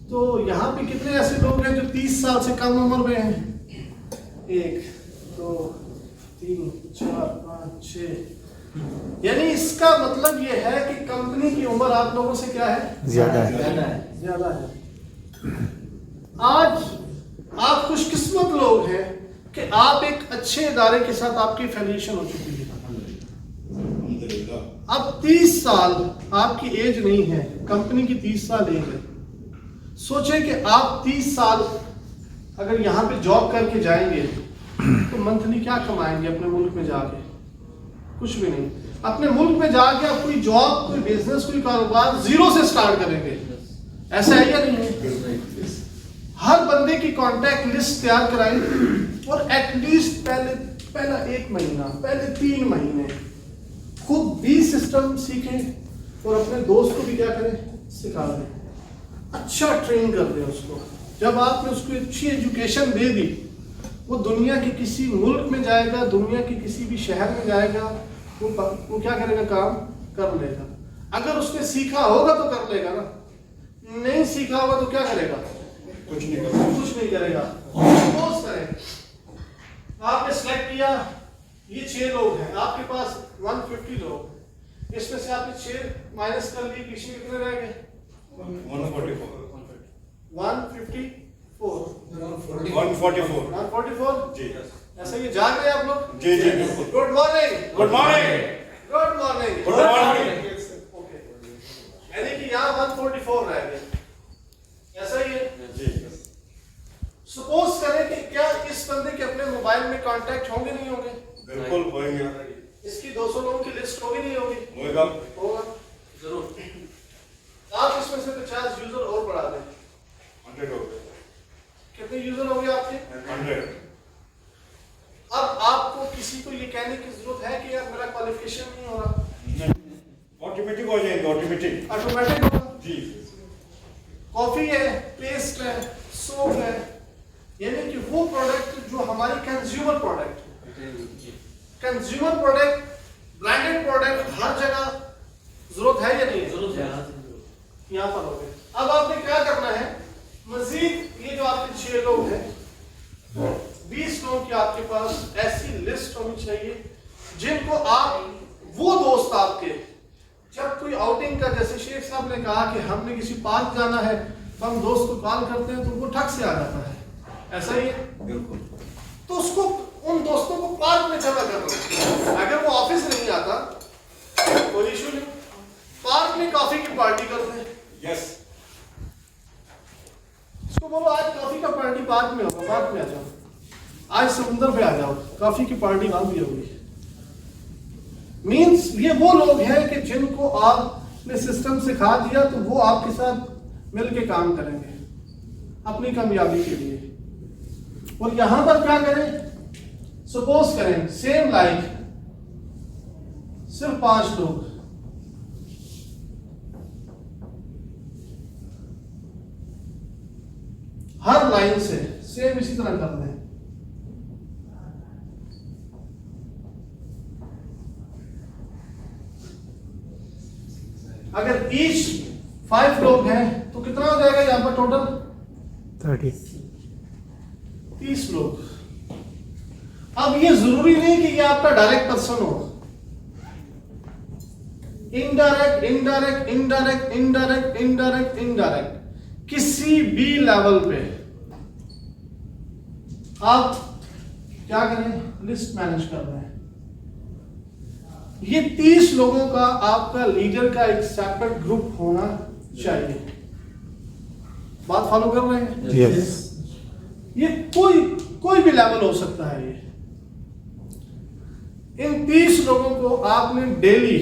Speaker 2: तो यहाँ पे कितने ऐसे लोग हैं जो 30 साल से कम उम्र में हैं? 1 2 3 4 5 6। यानी इसका मतलब ये है कि कंपनी की उम्र आप लोगों से क्या है?
Speaker 10: ज्यादा है।
Speaker 2: ज्यादा है। आज आप खुशकिस्मत लोग हैं कि आप एक अच्छे इदारे के साथ आपकी एफिलिएशन हो चुकी है। अब 30 साल आपकी एज नहीं है, कंपनी की 30 साल एज है। सोचें कि आप 30 साल अगर यहाँ पे जॉब करके जाएंगे तो मंथली क्या कमाएंगे अपने मुल्क में जाके? कुछ भी नहीं। अपने मुल्क में जाके आप कोई जॉब, कोई बिजनेस, कोई कारोबार जीरो से स्टार्ट करेंगे। ऐसा है या नहीं है? हर बंदे की कॉन्टैक्ट लिस्ट तैयार कराई और एटलीस्ट पहला 1 महीना, पहले 3 महीने खुद भी सिस्टम सीखें और अपने दोस्त को भी क्या करें? सिखा दें, अच्छा ट्रेन कर दें उसको। जब आपने उसको अच्छी एजुकेशन दे दी, वो दुनिया के किसी मुल्क में जाएगा, दुनिया के किसी भी शहर में जाएगा, वो क्या करेगा? काम कर लेगा। अगर उसने सीखा होगा तो कर लेगा ना, नहीं सीखा होगा तो क्या करेगा? कुछ नहीं करेगा। सपोज करें आपने सेलेक्ट किया, ये 6 लोग हैं, आपके पास 150 लोग, इसमें से आपने 6 माइनस कर लिए, पीछे कितने रह गए? 144
Speaker 3: जी।
Speaker 2: ऐसा ये जाग रहे हैं आप लोग?
Speaker 3: जी जी बिल्कुल।
Speaker 2: Good morning.
Speaker 3: Good morning.
Speaker 2: Good morning.
Speaker 3: Good morning.
Speaker 2: Okay, यानी कि यहाँ 144 रह गए, ऐसा ही है
Speaker 3: जी।
Speaker 2: सपोज करें कि क्या इस बंदे के अपने मोबाइल में कांटेक्ट होंगे नहीं होंगे?
Speaker 3: बिल्कुल होंगे।
Speaker 2: इसकी 200 लोगों की लिस्ट होगी नहीं होगी? होगा जरूर। आप इसमें से 50 यूजर और बढ़ा दें,
Speaker 3: 100 हो गए।
Speaker 2: कितने यूजर हो गए आपके?
Speaker 3: 100।
Speaker 2: अब आपको किसी को ये कहने की जरूरत है कि यार मेरा क्वालिफिकेशन नहीं हो रहा,
Speaker 3: ऑटोमेटिक हो जाएंगे, ऑटोमेटिक।
Speaker 2: ऑटोमेटिक होगा।
Speaker 3: जी।
Speaker 2: कॉफी है, पेस्ट है, सोप है, यानी कि वो प्रोडक्ट जो हमारी कंज्यूमर प्रोडक्ट है। कंज्यूमर प्रोडक्ट, ब्रांडेड प्रोडक्ट हर जगह जरूरत है या नहीं है? जरूरत है। यहाँ पर हो गए। अब आपने क्या करना है, मजीद ये जो आपके 6 लोग हैं, 20 लोगों की आपके पास ऐसी लिस्ट होनी चाहिए जिनको आप, वो दोस्त आपके, जब कोई आउटिंग का, जैसे शेख साहब ने कहा कि हमने किसी पार्क जाना है तो हम दोस्त को कॉल करते हैं तो उनको ठग से आ जाता है, ऐसा ही है?
Speaker 3: बिल्कुल।
Speaker 2: तो उसको, उन दोस्तों को पार्क में जमा करना। अगर वो ऑफिस नहीं आता कोई इशू नहीं, पार्क में कॉफी की पार्टी करते हैं।
Speaker 3: यस।
Speaker 2: उसको बोलो आज कॉफी का पार्टी पार्क में होगा, पार्क में आ जाओ, आज समुद्र पे आ जाओ, कॉफी की पार्टी वहां भी होगी। मींस ये वो लोग हैं कि जिनको आपने सिस्टम सिखा दिया तो वो आपके साथ मिलके काम करेंगे अपनी कामयाबी के लिए। और यहां पर क्या करें, सपोज करें सेम लाइक सिर्फ 5 लोग, हर लाइन से सेम इसी तरह कर दें। अगर ईच 5 लोग हैं तो कितना हो जाएगा यहां पर टोटल? 30 लोग। अब ये जरूरी नहीं कि ये आपका डायरेक्ट पर्सन हो, indirect indirect indirect indirect indirect indirect किसी भी लेवल पे आप क्या करें, लिस्ट मैनेज कर रहे हैं। ये 30 लोगों का आपका लीडर का एक सेपरेट ग्रुप होना चाहिए। बात फॉलो कर रहे हैं?
Speaker 10: Yes.
Speaker 2: ये कोई भी लेवल हो सकता है। ये इन 30 लोगों को आपने डेली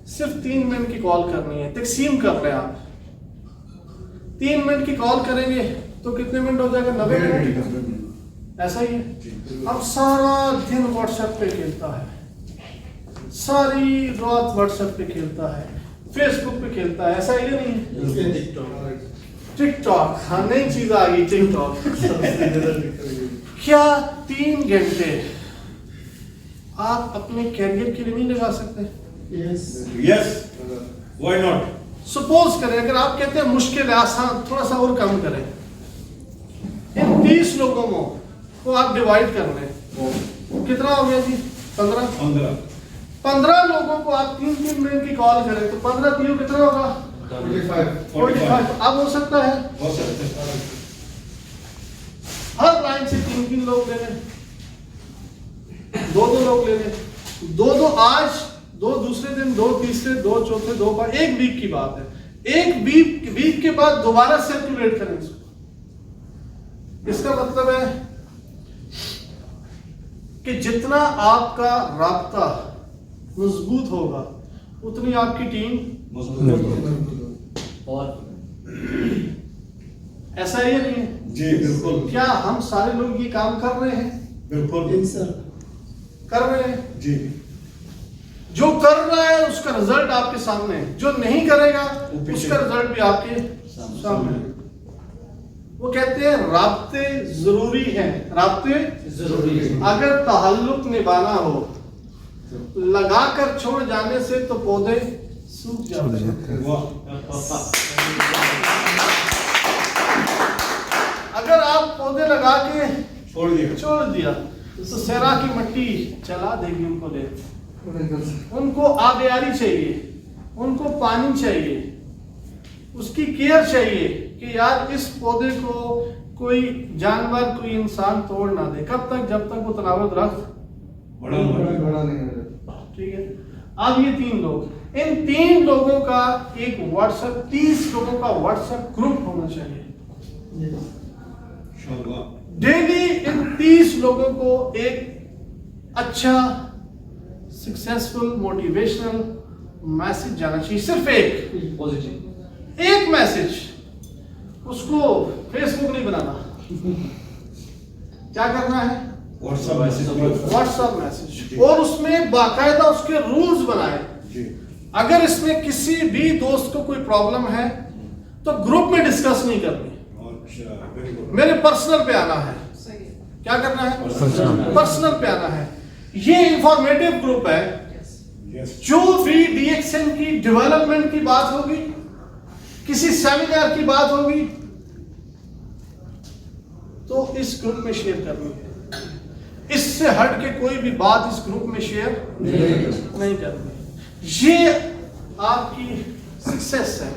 Speaker 2: सिर्फ 3 मिनट की कॉल करनी है। तकसीम कर रहे हैं आप, 3 मिनट की कॉल करेंगे तो कितने मिनट हो जाएगा? 90 मिनट। ऐसा ही है। अब सारा दिन व्हाट्सएप पे खेलता है, सारी रात व्हाट्सएप पे खेलता है, फेसबुक पे खेलता है, ऐसा ही नहीं? टिकटॉक, हाँ नई चीज आ गई टिकटॉक। क्या 3 घंटे आप अपने कैरियर के लिए नहीं लगा सकते?
Speaker 3: Yes, why not?
Speaker 2: सपोज करें अगर आप कहते हैं मुश्किल है, आसान, थोड़ा सा और कम करें। इन 30 लोगों को आप डिवाइड कर लें, कितना हो गया जी? 15 लोगों को आप 3-3 मिनट की कॉल करें तो 15 3 कितना होगा? 45। अब हो सकता है हर लाइन से 3-3 लोग ले लें, 2-2 लोग ले लें, 2-2 आज, 2 दूसरे दिन, 2 तीसरे, 2 चौथे, 2 5, 1 वीक की बात है। 1 वीक के बाद दोबारा सर्कुलेट करें इसको। इसका मतलब है कि जितना आपका राब्ता मजबूत होगा उतनी आपकी टीम
Speaker 3: और
Speaker 2: ऐसा ही नहीं है?
Speaker 3: जी बिल्कुल।
Speaker 2: क्या हम सारे लोग ये काम कर रहे हैं?
Speaker 3: बिल्कुल
Speaker 2: कर रहे हैं
Speaker 3: जी।
Speaker 2: जो कर रहा है उसका रिजल्ट आपके सामने है, जो नहीं करेगा उसका रिजल्ट भी आपके सामने है। वो कहते हैं राब्ते जरूरी हैं, राब्ते जरूरी है। अगर ताल्लुक निभाना हो, लगाकर छोड़ जाने से तो पौधे सूख जाते हैं। अगर आप पौधे लगा के छोड़ दिया तो सहरा की मिट्टी चला देगी उनको ले। उनको आबियारी चाहिए, उनको पानी चाहिए, उसकी केयर चाहिए कि यार इस पौधे को कोई जानवर, कोई इंसान तोड़ ना दे। कब तक? जब तक वो तनावत दरख्त बड़ा नहीं हो। ठीक है। अब ये 3 लोग, इन 3 लोगों का एक व्हाट्सएप, 30 लोगों का व्हाट्सएप ग्रुप होना चाहिए। डेली इन 30 लोगों को एक अच्छा सक्सेसफुल मोटिवेशनल मैसेज जाना चाहिए, सिर्फ एक पॉजिटिव एक मैसेज। उसको फेसबुक नहीं बनाना, क्या करना है? WhatsApp message. और उसमें बाकायदा उसके रूल्स बनाए। अगर इसमें किसी भी दोस्त को कोई प्रॉब्लम है तो ग्रुप में डिस्कस नहीं करनी, मेरे पर्सनल पे आना है। क्या करना है? पर्सनल पे आना है। ये इंफॉर्मेटिव ग्रुप है। जो भी DXN की डेवलपमेंट की बात होगी, किसी सेमिनार की बात होगी, तो इस ग्रुप में शेयर करनी है। इससे हट के कोई भी बात इस ग्रुप में शेयर नहीं करनी। ये आपकी सक्सेस है,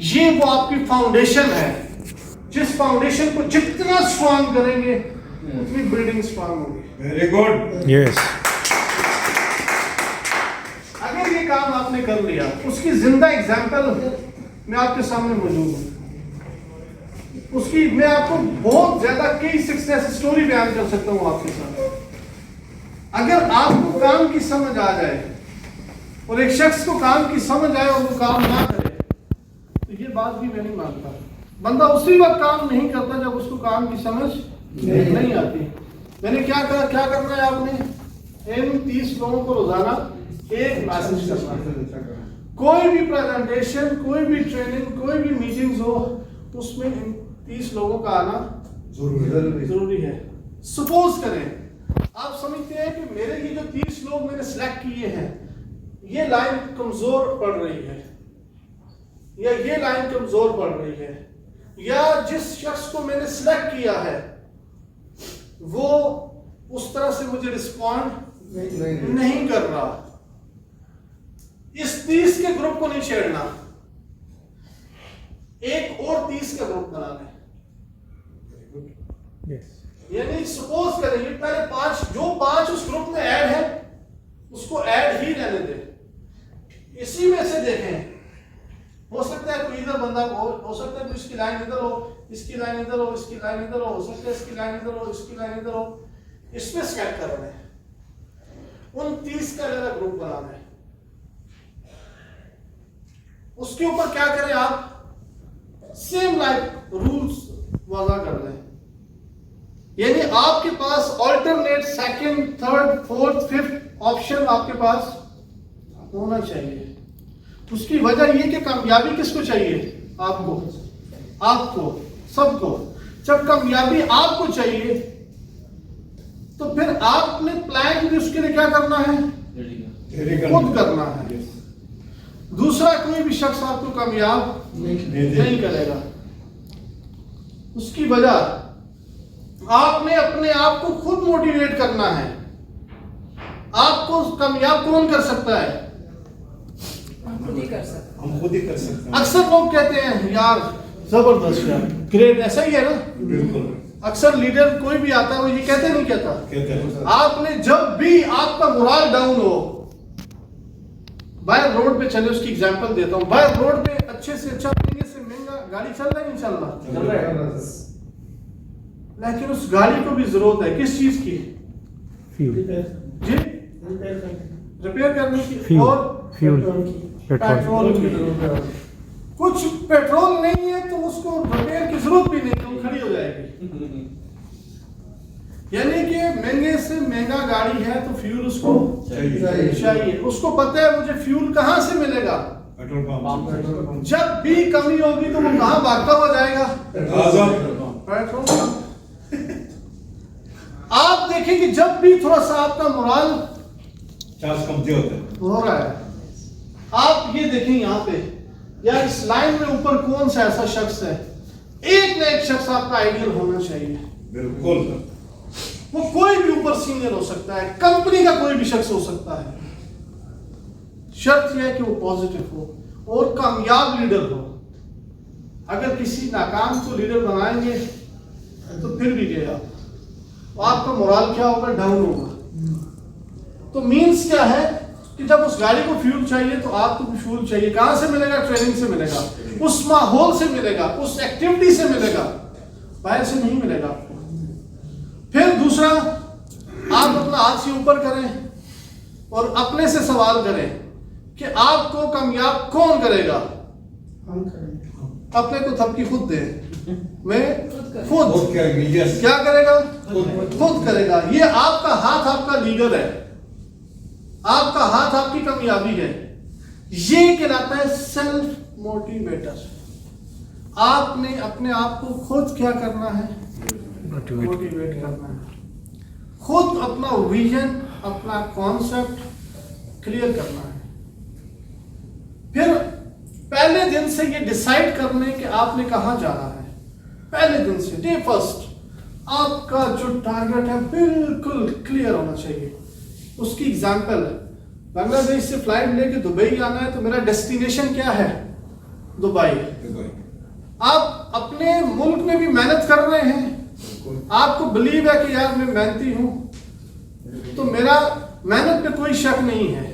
Speaker 2: ये वो आपकी फाउंडेशन है। जिस फाउंडेशन को जितना स्ट्रांग करेंगे उतनी बिल्डिंग स्ट्रांग होगी।
Speaker 3: Very good.
Speaker 10: Yes.
Speaker 2: अगर ये काम आपने कर लिया, उसकी जिंदा एग्जांपल मैं आपके सामने मौजूद हूं। उसकी मैं आपको बहुत ज्यादा कई सक्सेस स्टोरी बयान कर सकता हूं आपके साथ। अगर आपको काम की समझ आ जाए और एक शख्स को काम की समझ आए और वो काम ना करे, तो ये बात भी मैं नहीं मानता। बंदा उसी वक्त काम नहीं करता जब उसको काम की समझ नहीं आती। मैंने क्या कहा, क्या करना है आपने? इन 30 लोगों को रोजाना एक मैसेज करना है। कोई भी प्रेजेंटेशन, कोई भी ट्रेनिंग, कोई भी मीटिंग्स हो, उसमें इन 30 लोगों का आना जरूरी है। सपोज करें आप समझते हैं कि मेरे ये जो 30 लोग मैंने सिलेक्ट किए हैं, ये लाइन कमजोर पड़ रही है, या ये लाइन कमजोर पड़ रही है, या जिस शख्स को मैंने सिलेक्ट किया है वो उस तरह से मुझे रिस्पॉन्ड नहीं कर रहा। इस 30 के ग्रुप को नहीं छेड़ना, एक और 30 का ग्रुप बना लें।
Speaker 10: Yes.
Speaker 2: यानी सपोज करें ये पहले 5, जो 5 उस ग्रुप में ऐड है उसको ऐड ही रहने दें। इसी में से देखें, हो सकता है कोई इधर बंदा हो सकता है इसकी लाइन इधर हो, इसकी लाइन इधर हो, इसकी लाइन इधर हो सकता है इसकी लाइन इधर हो, इसकी लाइन इधर हो। इसमें सेलेक्ट कर रहे हैं, उन 30 का अलग ग्रुप बनाना है। उसके ऊपर क्या करें आप? सेम लाइक रूल्स वजह कर दें। यानी आपके पास alternate second, third, fourth, fifth option आपके पास होना चाहिए। उसकी वजह ये कि कामयाबी किसको चाहिए? आपको सबको। जब कामयाबी आपको चाहिए तो फिर आपने प्लान भी उसके लिए क्या करना है? खुद करना है। दूसरा कोई भी शख्स आपको कामयाब नहीं करेगा। उसकी वजह आपने अपने आप को खुद मोटिवेट करना है। आपको कामयाब कौन कर सकता है?
Speaker 9: हम खुद ही कर सकते हैं।
Speaker 2: अक्सर लोग कहते हैं यार जबरदस्त यार, ग्रेट, ऐसा ही है ना?
Speaker 3: बिल्कुल।
Speaker 2: अक्सर लीडर कोई भी आता है वो ये कहते नहीं कहता।
Speaker 3: कहते हैं।
Speaker 2: आपने जब भी आपका मोरल डाउन हो, बाहर रोड पे चले, उसकी एग्जांपल देता हूँ। बाहर रोड पे अच्छे से अच्छा, महंगे से महंगा गाड़ी चल रहा है, नहीं चल रहा? लेकिन उस गाड़ी को भी जरूरत है किस चीज की?
Speaker 10: Fuel.
Speaker 2: जी, रिपेयर करने की
Speaker 10: Fuel.
Speaker 2: और
Speaker 10: Fuel.
Speaker 2: पेट्रोल की जरूरत है। कुछ पेट्रोल नहीं है तो उसको रिपेयर की जरूरत भी नहीं है, वो खड़ी हो जाएगी। यानी कि महंगे से महंगा गाड़ी है तो फ्यूल उसको चाहिए। उसको पता है मुझे फ्यूल कहां से मिलेगा?
Speaker 3: Petrol pump.
Speaker 2: जब भी कमी होगी तो वो कहां भागता हुआ जाएगा? Petrol pump. आप देखें कि जब भी थोड़ा सा आपका मोरल
Speaker 3: चार्ज कमती होते हैं।
Speaker 2: हो रहा है, आप ये देखें यहाँ पे, या इस लाइन में ऊपर कौन सा ऐसा शख्स है, एक ना एक शख्स आपका आइडियल होना चाहिए।
Speaker 3: बिल्कुल।
Speaker 2: वो कोई भी ऊपर सीनियर हो सकता है, कंपनी का कोई भी शख्स हो सकता है। शर्त यह है कि वो पॉजिटिव हो और कामयाब लीडर हो। अगर किसी नाकाम को लीडर बनाएंगे तो फिर भी गया, तो आपका मोरल क्या होगा? डाउन होगा। तो मीन्स क्या है कि जब उस गाड़ी को फ्यूल चाहिए तो आपको भी फ्यूल चाहिए। कहां से मिलेगा? ट्रेनिंग से मिलेगा, उस माहौल से मिलेगा, उस एक्टिविटी से मिलेगा, बाहर से नहीं मिलेगा आपको। फिर दूसरा, आप अपना हाथ से ऊपर करें और अपने से सवाल करें कि आपको कामयाब कौन करेगा?
Speaker 9: हम करेंगे।
Speaker 2: अपने को थपकी खुद दे। मैं खुद
Speaker 3: Yes.
Speaker 2: क्या करेगा? खुद करेगा। ये आपका हाथ आपका लीडर है, आपका हाथ आपकी कामयाबी है। ये कहलाता है सेल्फ मोटिवेटर। आपने अपने आप को खुद क्या करना है? मोटिवेट करना है। खुद अपना विजन, अपना कॉन्सेप्ट क्लियर करना है। फिर पहले दिन से ये डिसाइड करने कि आपने कहाँ जाना है। पहले दिन से, डे फर्स्ट, आपका जो टारगेट है बिल्कुल क्लियर होना चाहिए। उसकी एग्जांपल, बांग्लादेश से फ्लाइट लेके दुबई आना है तो मेरा डेस्टिनेशन क्या है? दुबई। आप अपने मुल्क में भी मेहनत कर रहे हैं, आपको बिलीव है कि यार मैं मेहनती हूं, तो मेरा मेहनत पे कोई शक नहीं है,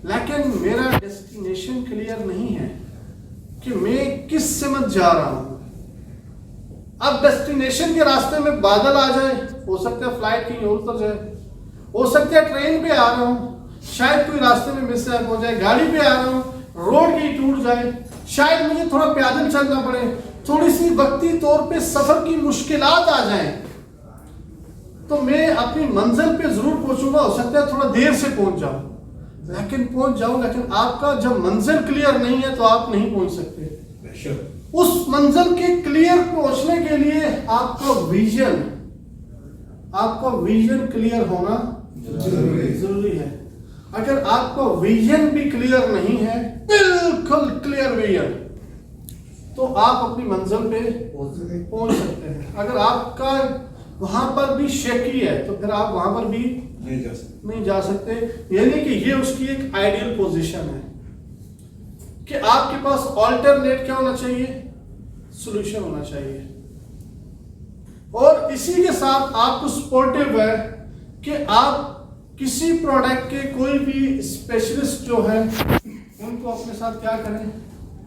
Speaker 2: लेकिन मेरा डेस्टिनेशन क्लियर नहीं है कि मैं किस समझ जा रहा हूं। अब डेस्टिनेशन के रास्ते में बादल आ जाए, हो सकता है फ्लाइट कहीं और उतर जाए, हो सकता है ट्रेन पे आ रहा हूं, शायद कोई रास्ते में मिसहैप हो जाए, गाड़ी पे आ रहा हूं, रोड कहीं टूट जाए, शायद मुझे थोड़ा पैदल चलना पड़े, थोड़ी सी वक्ती तौर पे सफर की मुश्किलात आ जाए, तो मैं अपनी मंजिल पे जरूर पहुंचूंगा। हो सकता है थोड़ा देर से पहुंच जाऊं, लेकिन पहुंच जाऊं। लेकिन आपका जब मंजिल क्लियर नहीं है तो आप नहीं पहुंच सकते। उस मंजिल के क्लियर पहुंचने के लिए आपका विजन क्लियर होना जरूरी है। अगर आपका विजन भी क्लियर नहीं है, बिल्कुल क्लियर विजन, तो आप अपनी मंजिल पे पहुंच सकते हैं। अगर आपका वहां पर भी शेकी है तो फिर आप वहां पर भी नहीं जा सकते। यानी कि ये उसकी एक आइडियल पोजीशन है कि आपके पास ऑल्टरनेट क्या होना चाहिए? सॉल्यूशन होना चाहिए। और इसी के साथ आपको सपोर्टिव है कि आप किसी प्रोडक्ट के कोई भी स्पेशलिस्ट जो है उनको अपने साथ क्या करें?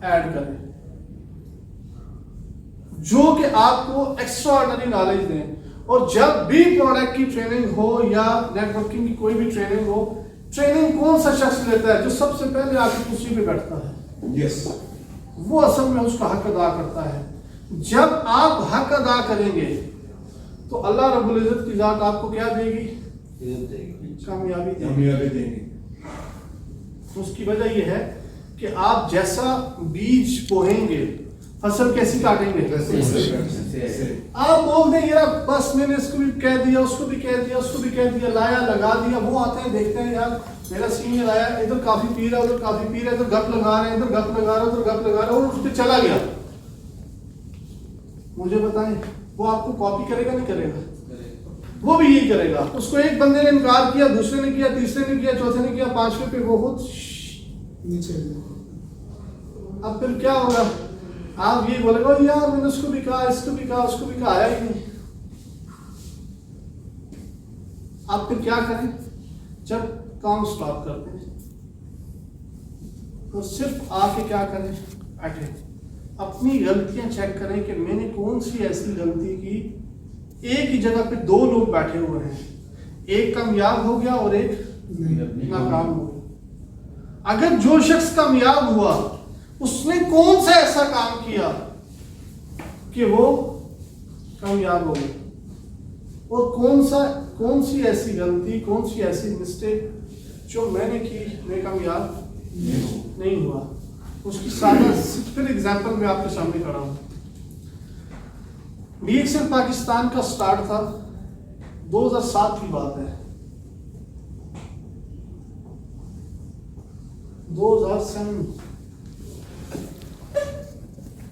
Speaker 2: ऐड करें, जो कि आपको एक्स्ट्राऑर्डिनरी नॉलेज दें। और जब भी प्रोडक्ट की ट्रेनिंग हो या नेटवर्किंग की कोई भी ट्रेनिंग हो, ट्रेनिंग कौन सा शख्स लेता है? जो सबसे पहले आपकी कुर्सी पे बैठता है।
Speaker 3: यस,
Speaker 2: वो असल में उसका हक अदा करता है। जब आप हक अदा करेंगे तो अल्लाह रब्बुल इज्जत की जात आपको क्या देगी? कामयाबी देगी। उसकी वजह यह है कि आप जैसा बीज बोएंगे, फसल कैसी काटेंगे? आप बोल दें यार बस मैंने इसको भी कह दिया, उसको भी कह दिया, उसको भी कह दिया, लाया लगा दिया, वो आते हैं देखते हैं यार मेरा सीनियर आया, इधर काफी पी रहा है, उधर काफी पी रहा है, इधर गप लगा रहे हैं, इधर गप लगा रहा है, उधर गप लगा रहा है, और उस पर चला गया। मुझे बताएं वो आपको कॉपी करेगा नहीं करेगा? वो भी यही करेगा। उसको एक बंदे ने इनकार किया, दूसरे ने किया, तीसरे ने किया, चौथे ने किया, पांचवें पे वो खुद नीचे। अब फिर क्या होगा? आप ये बोलेगा यार मैंने उसको भी कहा, इसको भी कहा, उसको भी कहा, आया ही नहीं। आप फिर क्या करें? जब काम स्टॉप करते हैं तो सिर्फ आके क्या करें? बैठे, अपनी गलतियां चेक करें कि मैंने कौन सी ऐसी गलती की। एक ही जगह पे दो लोग बैठे हुए हैं, एक कामयाब हो गया और एक नाकाम हो गया। अगर जो शख्स कामयाब हुआ उसने कौन सा ऐसा काम किया कि वो कामयाब हो गया, और कौन सी ऐसी गलती, कौन सी ऐसी मिस्टेक जो मैंने की, मैं कामयाब नहीं हुआ। उसकी सादा फिर एग्जांपल मैं आपके सामने खड़ा हूं। DXN पाकिस्तान का स्टार्ट था 2007 की बात है। 2007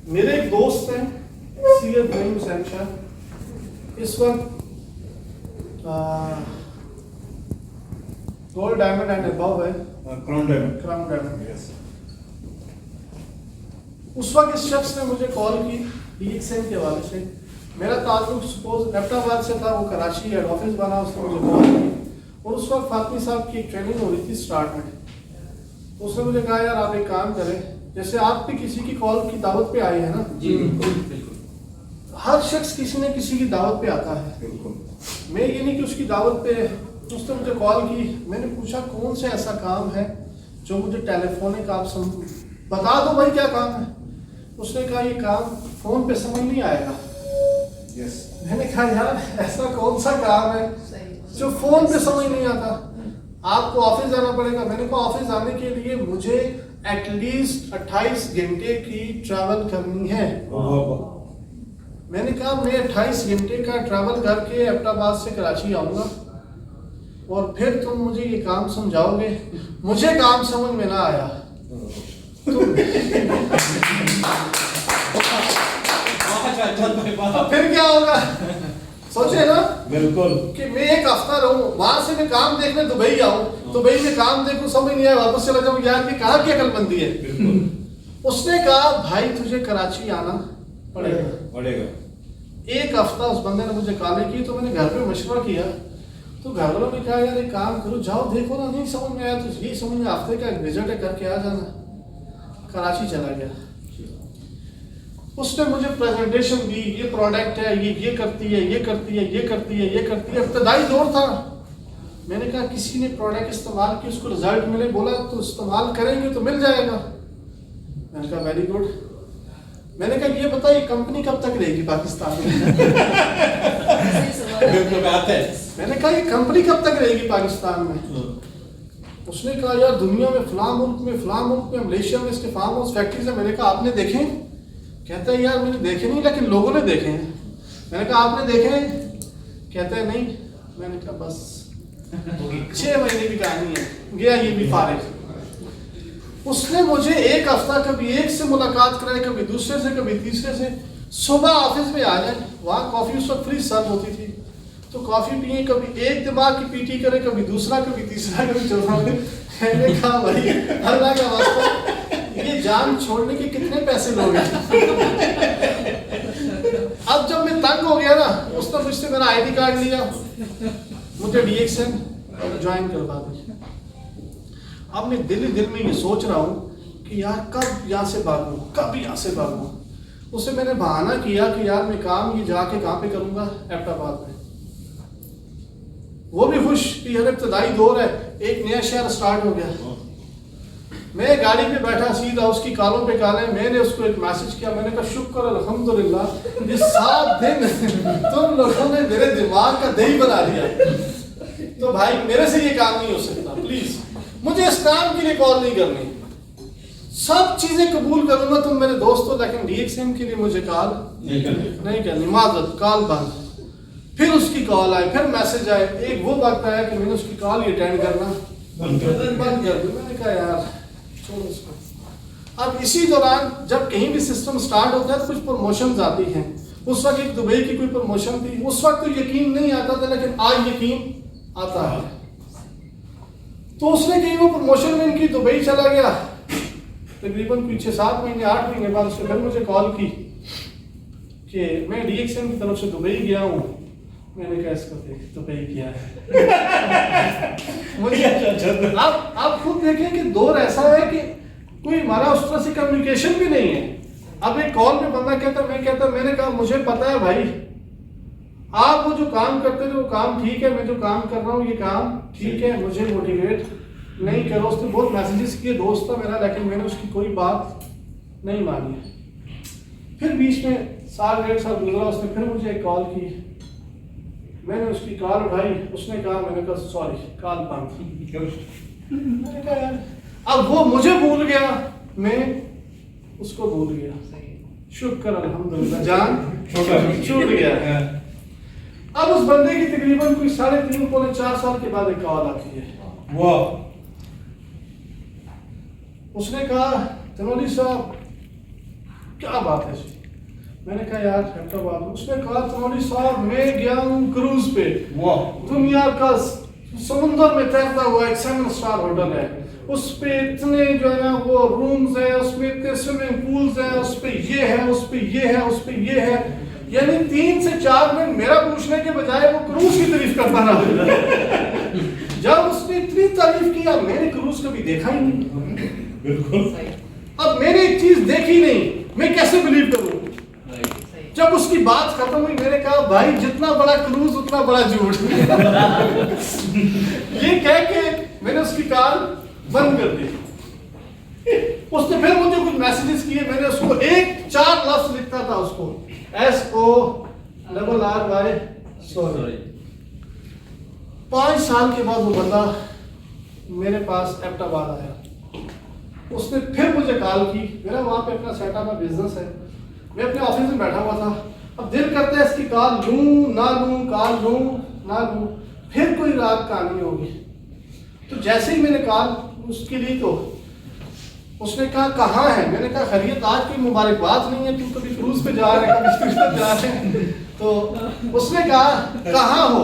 Speaker 2: मेरे एक दोस्त हैं सीएफ नईम हुसैन शाह, इस वक्त गोल्ड डायमंड एंड अबव है,
Speaker 3: क्राउन डायमंड।
Speaker 2: यस। उस वक्त इस शख्स ने मुझे कॉल की DXN के हवाले से। मेरा ताल्लुक सपोज एबटाबाद से था, वो कराची हेड ऑफिस बना, उसने मुझे कॉल की और उस वक्त फातमी साहब की ट्रेनिंग हो रही थी स्टार्ट में। तो उसने मुझे कहा यार आप एक काम करें, जैसे आप भी किसी की कॉल की दावत पे आए हैं ना?
Speaker 6: जी बिल्कुल।
Speaker 2: हर शख्स किसी न किसी की दावत पे आता है। मैं ये नहीं कि उसकी दावत पे, उसने मुझे कॉल की, मैंने पूछा कौन सा ऐसा काम है जो मुझे टेलीफोनिक आप बता दो भाई क्या काम है। उसने कहा ये काम फोन पे समझ नहीं आएगा। मैंने कहा यार ऐसा कौन सा काम है जो फोन पे समझ नहीं आता? आपको ऑफिस जाना पड़ेगा। मैंने कहा ऑफिस जाने के लिए मुझे एटलीस्ट 28 घंटे की ट्रैवल करनी है। मैंने कहा मैं 28 घंटे का ट्रैवल करके एबटाबाद से कराची आऊँगा और फिर तुम मुझे ये काम समझाओगे। मुझे काम समझ में ना आया तो फिर क्या होगा? सोचे ना
Speaker 3: बिल्कुल
Speaker 2: कि मैं एक हफ्ता रहूं, वहां से मैं काम देखने दुबई आऊं, दुबई में काम देखूं, समझ नहीं आया, वापस चला जाऊं, यार कि कहाँ की अकलमंदी है। उसने कहा भाई तुझे कराची आना पड़ेगा। एक हफ्ता उस बंदे ने मुझे काले की, तो मैंने घर पे मशवरा किया, तो घर वालों ने कहा यार एक काम करो, जाओ देखो ना, नहीं समझ में आया तो यही समझ में हफ्ते का विजिट है करके आ जाना। कराची चला गया, उसने मुझे प्रेजेंटेशन दी, ये प्रोडक्ट है, ये करती है, ये करती है, ये करती है, ये करती है। इब्तदाई दौर था। मैंने कहा किसी ने प्रोडक्ट इस्तेमाल की, उसको रिजल्ट मिले, बोला तो इस्तेमाल करेंगे तो मिल जाएगा। मैंने कहा वेरी गुड। मैंने कहा ये बताइए कंपनी कब तक रहेगी पाकिस्तान में? मैंने कहा ये कंपनी कब तक रहेगी पाकिस्तान में? उसने कहा यार दुनिया में फलां मुल्क में मलेशिया में इसके फार्म हाउस फैक्ट्रीज है। मैंने कहा आपने देखे? कहता है यार मैंने देखे नहीं, लेकिन लोगों ने देखे हैं। मैंने कहा आपने देखे हैं? कहता है नहीं। मैंने कहा बस 6 महीने की कहानी है, गया ये भी फारिग। उसने मुझे एक हफ्ता कभी एक से मुलाकात कराई, कभी दूसरे से, कभी तीसरे से। सुबह ऑफिस में आ जाए, वहाँ कॉफी उस वक्त फ्री सर्व होती थी, तो कॉफी पिए, कभी एक दिमाग की पीटी करे, कभी दूसरा, कभी तीसरा, कभी चौथा। मैंने कहा भाई अल्लाह का वास्ता ये जान छोड़ने के कितने पैसे लोगे? अब जब मैं तंग हो गया ना, उसने मुझसे मेरा आईडी कार्ड लिया, मुझे DXN ज्वाइन करवा दिया। अब मैं दिल में ये सोच रहा हूँ कि यार कब यहाँ से भागूं, कब यहाँ से भागूं। उससे मैंने बहाना किया कि यार मैं काम ये जाके कहाँ पे करूँगा, एबटाबाद में। वो भी खुश कि यार इब्तदाई दौर है, एक नया शहर स्टार्ट हो गया। मैं गाड़ी पे बैठा, सीधा उसकी कालों पे काले। मैंने उसको एक मैसेज किया, मैंने कहा शुक्र अल्हम्दुलिल्लाह ये 7 दिन तुम लोगों ने मेरे दिमाग का दही बना दिया। तो भाई मेरे से ये काम नहीं हो सकता, प्लीज मुझे इस काम के लिए कॉल नहीं करनी। सब चीजें कबूल करूंगा तुम मेरे दोस्त हो, लेकिन DXN के लिए मुझे कॉल नहीं करनी। माजरत, कॉल बंद। फिर उसकी कॉल आए, फिर मैसेज आए। एक वो वक्त आया कि मैंने उसकी कॉल अटेंड करना बंद कर दी। मैंने कहा यार छोड़ो इसको। अब इसी दौरान जब कहीं भी सिस्टम स्टार्ट होता है तो कुछ प्रमोशंस आती हैं। उस वक्त एक दुबई की कोई प्रमोशन थी, उस वक्त तो यकीन नहीं आता था, लेकिन आज यकीन आता है। तो उसने कहीं वो प्रमोशन में इनकी दुबई चला गया। तकरीबन कुछ 6-7 महीने 8 महीने बाद उसने फिर मुझे कॉल की कि मैं DXN की तरफ से दुबई गया हूँ। मैंने कहा इसको देख दुबई किया है। मुझे आप खुद देखें कि दौर ऐसा है कि कोई हमारा उस तरह से कम्युनिकेशन भी नहीं है। अब एक कॉल में बंदा कहता, मैं कहता, मैंने कहा मुझे पता है भाई आप वो जो काम करते थे वो काम ठीक है, मैं जो काम कर रहा हूँ ये काम ठीक है, मुझे मोटिवेट नहीं करो। उसने बहुत मैसेजेस किए, दोस्त था मेरा, लेकिन मैंने उसकी कोई बात नहीं मानी। फिर बीच में 1.5 साल गुजरा, उसने फिर मुझे एक कॉल की। मैंने उसकी कॉल उठाई, उसने कहा, मैंने कहा सॉरी कॉल बंद। मैंने कहा यार अब वो मुझे भूल गया, मैं उसको भूल गया। शुक्र अल्हम्दुलिल्लाह जान छूट गया। अब उस बंदे की तकरीबन कोई 3.5-4 साल के बाद एक कॉल आती है।
Speaker 3: वाह।
Speaker 2: उसने कहा तनोली साहब क्या बात है? मैंने कहा यार हैदराबाद। उसने कहा तनोली साहब मैं गया हूँ क्रूज पे, दुनिया का समुद्र में तैरता हुआ एक 7 स्टार होटल है, उस पे इतने जो है ना वो रूम्स है, उसमें इतने स्विमिंग पूल्स है, उस पे ये है, उस पे ये है, उस पे ये है। यानी 3 से 4 मिनट मेरा पूछने के बजाय वो क्रूज की तारीफ करता रहा। जब उसने इतनी तारीफ किया, मैंने क्रूज कभी देखा ही नहीं।
Speaker 3: बिल्कुल।
Speaker 2: अब मैंने एक चीज देखी नहीं, मैं कैसे बिलीव करूं? जब उसकी बात खत्म हुई, मैंने कहा भाई जितना बड़ा क्रूज उतना बड़ा झूठ। ये कह के मैंने उसकी कॉल बंद कर दी। उसने फिर मुझे कुछ मैसेजेस किए, मैंने उसको 4 लफ्ज लिखता था उसको, SORRY। 5 साल के बाद वो बंदा मेरे पास एबटाबाद आया। उसने फिर मुझे कॉल की, मेरा वहाँ पे अपना सेटअप है, बिजनेस है, मैं अपने ऑफिस में बैठा हुआ था। अब दिल करता है इसकी कॉल लूँ ना लूँ, कॉल लूँ ना लूँ, फिर कोई रात कहानी होगी। तो जैसे ही मैंने कॉल उसके लिए, तो उसने कहा कहाँ है? मैंने कहा खैरियत, आज कोई मुबारकबाद नहीं है, तुम कभी क्रूज पे जा रहे हैं, कभी क्रूज पे जा रहे हैं। तो उसने कहा कहाँ हो?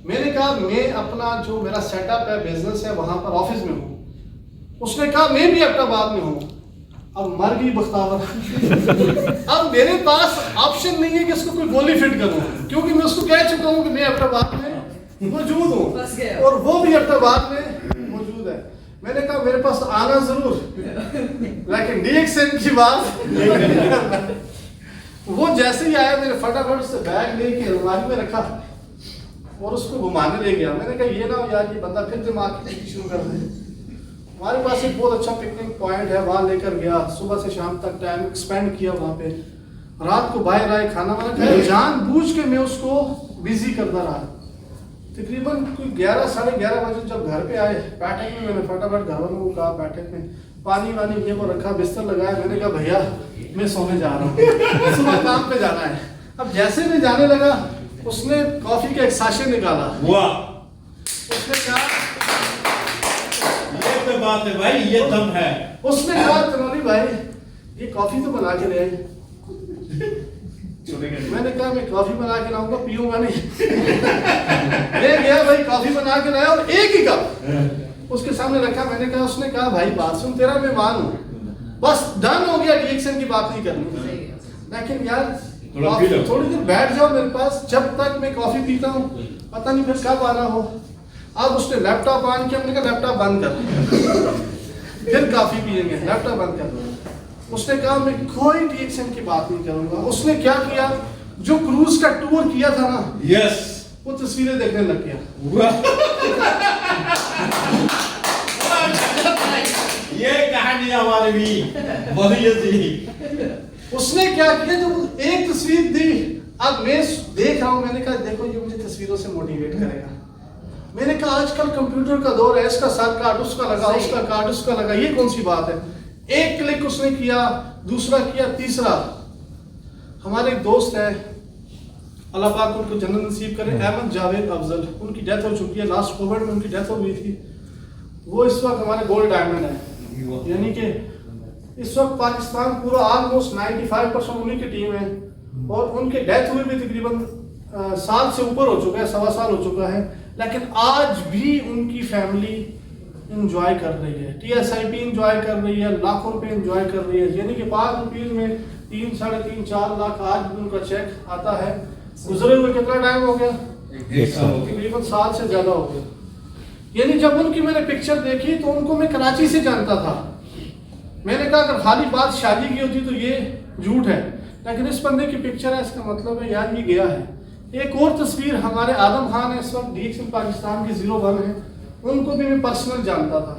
Speaker 2: मैंने कहा मैं अपना जो मेरा सेटअप है, बिजनेस है, वहाँ पर ऑफिस में हूँ। उसने कहा मैं भी एबटाबाद में हूँ। अब मर गई बख्तावर। अब मेरे पास ऑप्शन नहीं है कि उसको कोई गोली फिट करूँ, क्योंकि मैं उसको कह चुका हूँ कि मैं एबटाबाद में मौजूद हूँ और वो भी एबटाबाद में मौजूद है। मैंने कहा मेरे पास आना जरूर, लेकिन डीएक्सएन की बात नहीं करना। वो जैसे ही आया, मैंने फटाफट से बैग लेके अलमारी में रखा और उसको घुमाने ले गया। मैंने कहा ये ना हो यार, ये बंदा फिर दिमाग की चीज शुरू कर दे। हमारे पास एक बहुत अच्छा पिकनिक पॉइंट है, वहाँ लेकर गया, सुबह से शाम तक टाइम स्पेंड किया वहाँ पे। रात को बाहर आए, खाना वाना खाया, जानबूझ के मैं उसको बिजी करता रहा। तकरीबन कोई 11 साढ़े 11 बजे जब घर पे आए, बैठक में मैंने फटाफट घर वालों को कहा, बैठक में पानी वानी ये वो रखा, बिस्तर लगाया। मैंने कहा भैया मैं सोने जा रहा हूँ, सुबह काम पे जाना है। अब जैसे मैं जाने लगा, उसने कॉफी का एक साशे निकाला।
Speaker 3: वाह,
Speaker 2: उसने कहा
Speaker 3: ये तो बात है भाई, ये दम है।
Speaker 2: उसने कहा तनोली भाई ये कॉफी तो बना के ले आए। मैंने कहा मैं कॉफी बना के लाऊंगा, पीऊंगा नहीं। ले गया भाई, कॉफी बना के लाया और एक ही कप उसके सामने रखा। मैंने कहा, उसने कहा भाई बात सुन, तेरा मेहमान हूँ, बस डन हो गया, रिएक्शन की बात नहीं करनी। लेकिन यार थोड़ी देर बैठ जाओ मेरे पास, जब तक मैं कॉफी पीता हूँ पता नहीं फिर कब आना हो। अब उसने लैपटॉप ऑन किया, मैंने कहा लैपटॉप बंद कर, फिर कॉफी पियेंगे, लैपटॉप बंद कर। उसने कहा मैं कोई रिएक्शन की बात नहीं करूंगा। उसने क्या किया, जो क्रूज का टूर किया था ना,
Speaker 3: यस,
Speaker 2: वो तस्वीरें देखने लग गया।
Speaker 3: ये कहानी हमारे भी बहुत अच्छी।
Speaker 2: उसने क्या किया, जब एक तस्वीर दी, अब मैं देख रहा हूँ, मैंने कहा देखो ये मुझे तस्वीरों से मोटिवेट करेगा। मैंने कहा आजकल कंप्यूटर का दौर है, इसका सर काट, उसका लगा, उसका काट, उसका लगा, ये कौन सी बात है। एक क्लिक उसने किया, दूसरा किया, तीसरा। हमारे एक दोस्त है, अल्लाह पाक उनको जन्नत नसीब करे, अहमद जावेद अफजल, उनकी डेथ हो चुकी है, लास्ट कोविड में उनकी डेथ हो गई थी। वो इस वक्त हमारे गोल्ड डायमंड है, यानी कि इस वक्त पाकिस्तान पूरा ऑलमोस्ट 95% उन्हीं की टीम है। और उनके डेथ हुए भी तकरीबन साल से ऊपर हो चुका है, 1.25 साल हो चुका है, लेकिन आज भी उनकी फैमिली इंजॉय कर रही है, TSIP इंजॉय कर रही है, लाखों रुपए इंजॉय कर रही है। यानी कि 5 रुपीज में 3, साढ़े 3, 4 लाख आज भी उनका चेक आता है। गुजरे हुए कितना टाइम हो गया? तकरीबन साल से ज्यादा हो गया। यानी जब उनकी मैंने पिक्चर देखी तो उनको मैं कराची से जानता था। मैंने कहा अगर खाली बात शादी की होती तो ये झूठ है, लेकिन इस बंदे की पिक्चर है, इसका मतलब है यार ये गया है। एक और तस्वीर हमारे आदम खान है, इस वक्त DXN पाकिस्तान के 01 है, उनको भी मैं पर्सनल जानता था।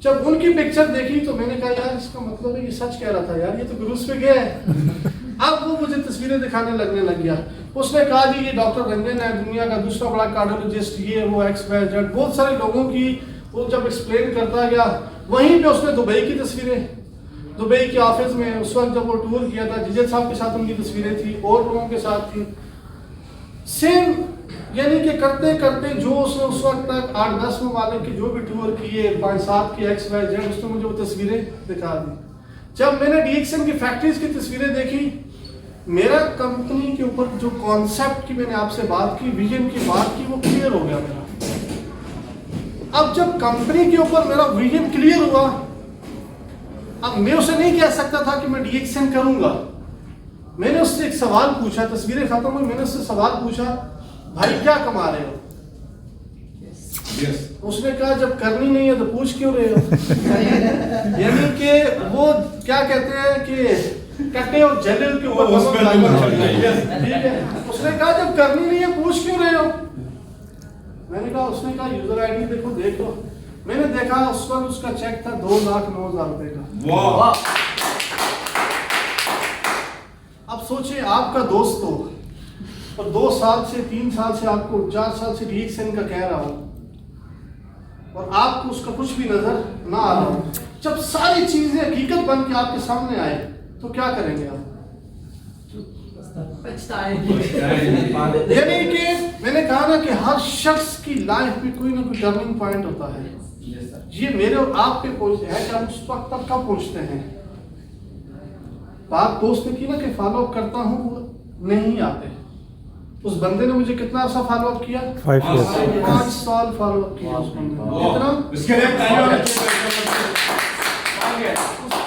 Speaker 2: जब उनकी पिक्चर देखी तो मैंने कहा यार इसका मतलब है ये सच कह रहा था यार, ये तो क्रूज पे गया है। अब वो मुझे तस्वीरें दिखाने लगने लग गया। उसने कहा जी ये डॉक्टर रंजन है, दुनिया का दूसरा बड़ा कार्डियोलॉजिस्ट, ये वो XYZ, बहुत सारे लोगों की वो जब एक्सप्लेन करता गया। वहीं पे उसने दुबई की तस्वीरें, दुबई के ऑफिस में उस वक्त जब वो टूर किया था, जिजत साहब के साथ उनकी तस्वीरें थी, और लोगों के साथ थी सेम। यानी कि करते करते जो उसने उस वक्त तक 8-10 ममालिक के जो भी टूर किए, 5-7 के XYZ, उसने मुझे वो तस्वीरें दिखा दी। जब मैंने DXN की फैक्ट्रीज की तस्वीरें देखी, मेरा कंपनी के ऊपर जो कॉन्सेप्ट की मैंने आपसे बात की, विजन की बात की, वो क्लियर हो गया मेरा। अब जब कंपनी के ऊपर मेरा विजन क्लियर हुआ, अब मैं उसे नहीं कह सकता था कि मैं DXN करूंगा। मैंने उससे एक सवाल पूछा, तस्वीरें खत्म हुई, मैंने उससे सवाल पूछा भाई क्या कमा रहे हो? उसने कहा जब करनी नहीं है तो पूछ क्यों रहे हो? यानी कि वो क्या कहते हैं कि कटे और जले के ऊपर ठीक है। उसने कहा जब करनी नहीं है पूछ क्यों रहे हो? मैंने कहा, उसने कहा यूजर ID देखो देख लो। मैंने देखा उस वक्त उसका चेक था 2,09,000 रुपए का। अब सोचिए आपका दोस्त हो और 2 साल से 3 साल से आपको 4 साल से DXN का कह रहा हो, और आपको उसका कुछ भी नजर ना आ रहा हो, जब सारी चीजें हकीकत बन के आपके सामने आए तो क्या करेंगे आप? यानी कि मैंने कहा ना कि हर शख्स की लाइफ में कोई ना कोई टर्निंग पॉइंट होता है। ये मेरे और आप पे पहुंचते हैं कि हम उस वक्त तक कब पहुंचते हैं। बात दोस्त ने की ना कि फॉलो अप करता हूं, वो नहीं आते। उस बंदे ने मुझे कितना अर्सा फॉलो अप किया?
Speaker 10: 5 years.
Speaker 2: 5 साल फॉलो अप किया उस बंदे ने। कितना?
Speaker 3: इसके लिए
Speaker 2: उस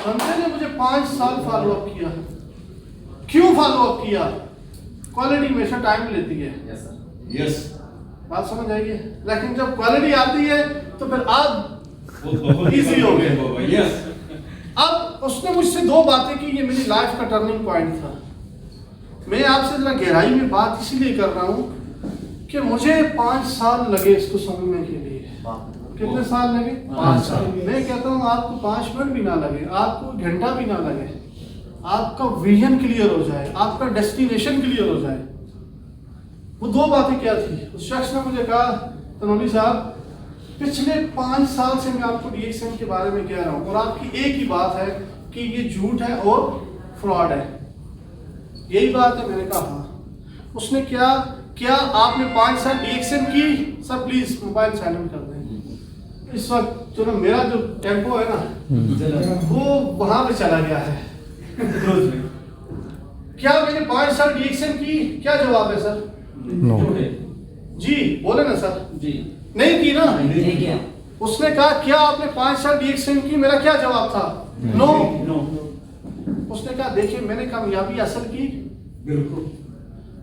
Speaker 2: बंदे ने मुझे 5 साल फॉलो अप किया। क्यों फॉलो अप किया? क्वालिटी हमेशा टाइम लेती है।
Speaker 3: यस,
Speaker 2: बात समझ आएगी? लेकिन जब क्वालिटी आती है तो फिर आप इजी हो गए।
Speaker 3: यस,
Speaker 2: अब उसने मुझसे 2 बातें की, ये मेरी लाइफ का टर्निंग पॉइंट था। मैं आपसे जरा गहराई में बात इसीलिए कर रहा हूँ कि मुझे 5 साल लगे इसको समझने के लिए। कितने साल लगे? 5 साल। मैं कहता हूँ आपको 5 मिनट भी ना लगे, आपको घंटा भी ना लगे, आपका विजन क्लियर हो जाए, आपका डेस्टिनेशन क्लियर हो जाए। वो 2 बातें क्या थी? उस शख्स ने मुझे कहा, तनोली साहब, पिछले 5 साल से मैं आपको DXN के बारे में कह रहा हूँ और आपकी एक ही बात है कि ये झूठ है और फ्रॉड है। यही बात है। मैंने कहा हाँ। उसने क्या आपने 5 साल DXN की? सर प्लीज मोबाइल साइलेंट कर दें। इस वक्त जो ना मेरा जो टेम्पो है ना वो वहां पे चला गया है। क्या मैंने 5 साल DXN की? क्या जवाब है सर?
Speaker 10: No.
Speaker 2: जी बोले ना सर।
Speaker 8: जी
Speaker 2: नहीं की ना?
Speaker 8: नहीं किया।
Speaker 2: उसने कहा क्या आपने 5 साल DXN की? मेरा क्या जवाब था? नो। उसने कहा देखिए मैंने कामयाबी हासिल की।
Speaker 3: बिल्कुल।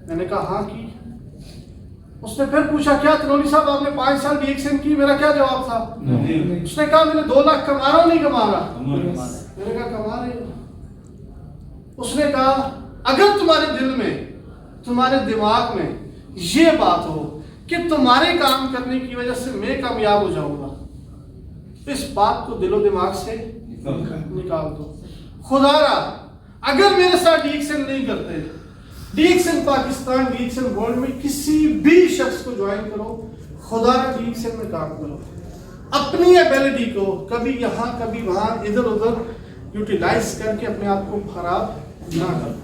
Speaker 2: मैंने कहा हाँ की। उसने फिर पूछा क्या तनोली साहब आपने 5 साल DXN की? मेरा क्या जवाब था? उसने कहा मैंने 2 लाख कमा रहा हूं, नहीं कमा रहा? मैंने कहा कमा रहे हो। उसने कहा अगर तुम्हारे दिल में, तुम्हारे दिमाग में ये बात हो कि तुम्हारे काम करने की वजह से मैं कामयाब हो जाऊंगा, इस बात को दिलो दिमाग से निकाल दो। खुदारा अगर मेरे साथ DXN नहीं करते, DXN पाकिस्तान, DXN वर्ल्ड में किसी भी शख्स को ज्वाइन करो, खुदारा DXN में काम करो। अपनी एबिलिटी को कभी यहाँ कभी वहाँ इधर उधर यूटिलाइज करके अपने आप को खराब ना करो।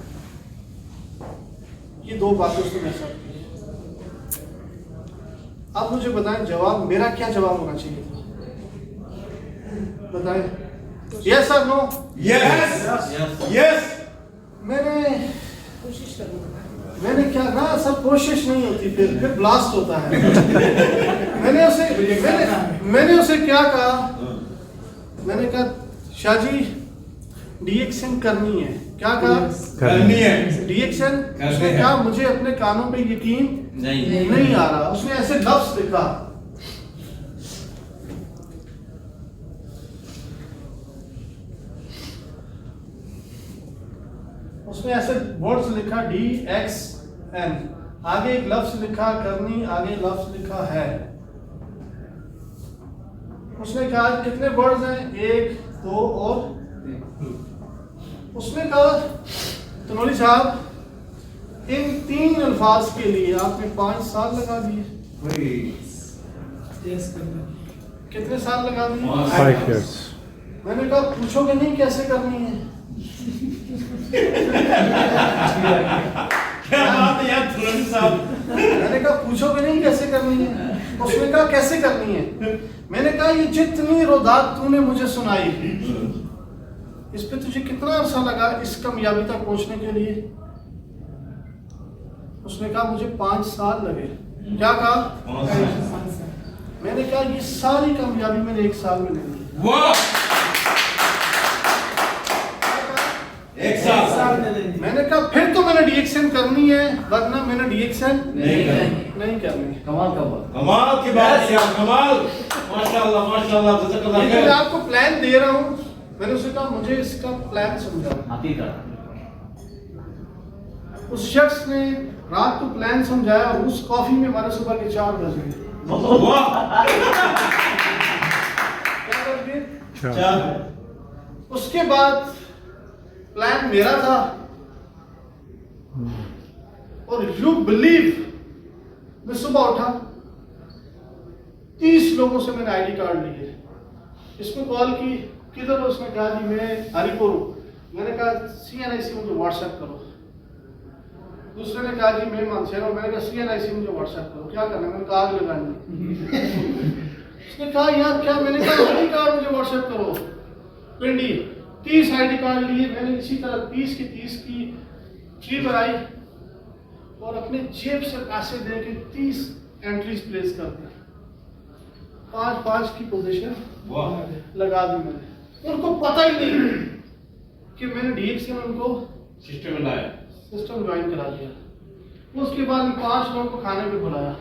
Speaker 2: ये 2 बातें उसने मेरे साथ की। अब मुझे बताएं जवाब, मेरा क्या जवाब होना चाहिए था? बताएं। यस और नो?
Speaker 3: Yes, yes.
Speaker 2: मैंने क्या ना, सब कोशिश नहीं होती, फिर ब्लास्ट होता है। मैंने उसे क्या कहा? मैंने कहा शाह जी DXN करनी है। क्या कहा?
Speaker 3: करनी है।
Speaker 2: DXN। उसने कहा मुझे अपने कानों पे यकीन नहीं आ रहा। उसने ऐसे लफ्ज लिखा, उसने ऐसे वर्ड्स लिखा DXN, आगे एक लफ्ज लिखा करनी, आगे लफ्ज लिखा है। उसने कहा कितने वर्ड्स हैं? 1, 2 और उसने कहा तनोली साहब इन 3 अल्फाज के लिए आपने 5 साल लगा दिए। कितने साल लगा दिए?
Speaker 10: 5 years.
Speaker 2: मैंने कहा पूछोगे नहीं कैसे करनी है?
Speaker 3: क्या बात है यार तनोली साहब।
Speaker 2: मैंने कहा पूछोगे नहीं कैसे करनी है? उसने कहा कैसे करनी है? मैंने कहा ये जितनी रोदात तूने मुझे सुनाई, इस पे तुझे कितना अरसा लगा इस कामयाबी तक पहुंचने के लिए? उसने कहा मुझे 5 साल लगे। क्या कहा?
Speaker 3: 5 साल।
Speaker 2: मैंने कहा ये सारी कामयाबी मैंने 1 साल में ले ली।
Speaker 3: वाह, 1 साल।
Speaker 2: मैंने कहा फिर तो मैंने DXN करनी है, वरना मैंने DXN नहीं करनी।
Speaker 3: कमाल की बात है, कमाल। माशाल्लाह माशाल्लाह, जज़ाकल्लाह
Speaker 2: मैं
Speaker 3: खैर।
Speaker 2: आपको प्लान दे रहा हूँ। मैंने उसे कहा मुझे इसका प्लान समझाओ। उस शख्स ने रात को प्लान समझाया और उस कॉफी में हमारे सुबह के 4 बज गए।
Speaker 3: वाह,
Speaker 2: क्या बज गए?
Speaker 3: 4।
Speaker 2: उसके बाद प्लान मेरा था और यू बिलीव मैं सुबह उठा, 30 लोगों से मैंने आईडी कार्ड लिए। इसको कॉल की, किधर हो? उसने कहा जी मैं हरिपुर हूँ। मैंने कहा CNIC मुझे व्हाट्सएप करो। दूसरे ने कहा जी मैं मानसेरा हूँ। मैंने कहा CNIC मुझे व्हाट्सएप करो। क्या करना? मैंने कहा आग लगानी। उसने कहा यार क्या? मैंने कहा आईडी कार्ड मुझे व्हाट्सएप करो। पिंडी 30 आईडी कार्ड लिए मैंने, इसी तरह 30 की 30 की ट्री बनाई और अपने जेब से पैसे दे के 30 एंट्रीज प्लेस कर दी। 5-5 की पोजीशन लगा दी मैंने। उनको पता ही नहीं कि मैंने DXC में उनको सिस्टम ज्वाइन करा दिया। उसके बाद मैं 5 लोगों को खाने पे बुलाया।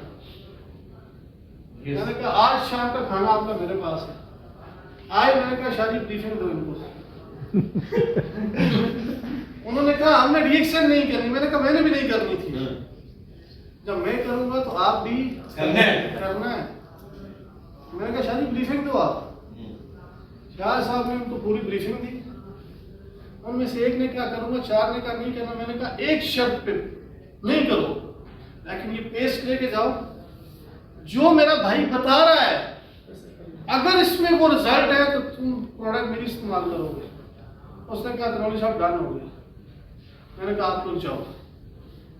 Speaker 2: मैंने कहा आज शाम का खाना आपका मेरे पास है। आए, मैंने कहा शादी ब्रीफिंग दो इनको। उन्होंने कहा हमने रिएक्शन नहीं करनी। मैंने कहा मैंने भी नहीं करनी थी। जब मैं करूंगा तो आप भी करना है। मैंने कहा शादी ब्रीफिंग दो आप। शाह साहब ने उनको पूरी ब्रीफिंग दी। उनमें से एक ने क्या करूंगा, 4 ने कहा नहीं करना। मैंने कहा एक शर्त पे नहीं करो, लेकिन ये पेस्ट लेके जाओ जो मेरा भाई बता रहा है। अगर इसमें वो रिजल्ट है तो तुम प्रोडक्ट मेरी इस्तेमाल करोगे। उसने कहा धनौली साहब डन हो गया। मैंने कहा आप लोग जाओ।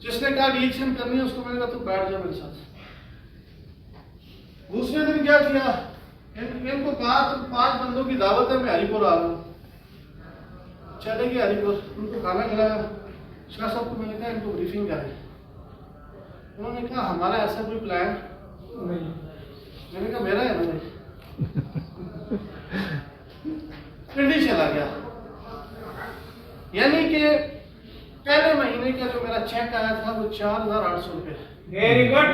Speaker 2: जिसने कहा रिएक्शन करनी है उसको मैंने कहा तू बैठ जा मेरे साथ। दूसरे दिन क्या किया, इनको कहा तुम 5 बंदों की दावत है, मैं हरिपुर आ रहा हूँ। चले गए हरिपुर, उनको खाना खिलाया। शाह साहब को मैंने कहा इनको ब्रीफिंग करें। उन्होंने कहा हमारा ऐसा कोई प्लान नहीं। मैंने कहा मेरा है मैंने पिंडी चला गया। यानी कि पहले महीने का जो मेरा चेक आया था वो 4,800 रुपये।
Speaker 3: Very good.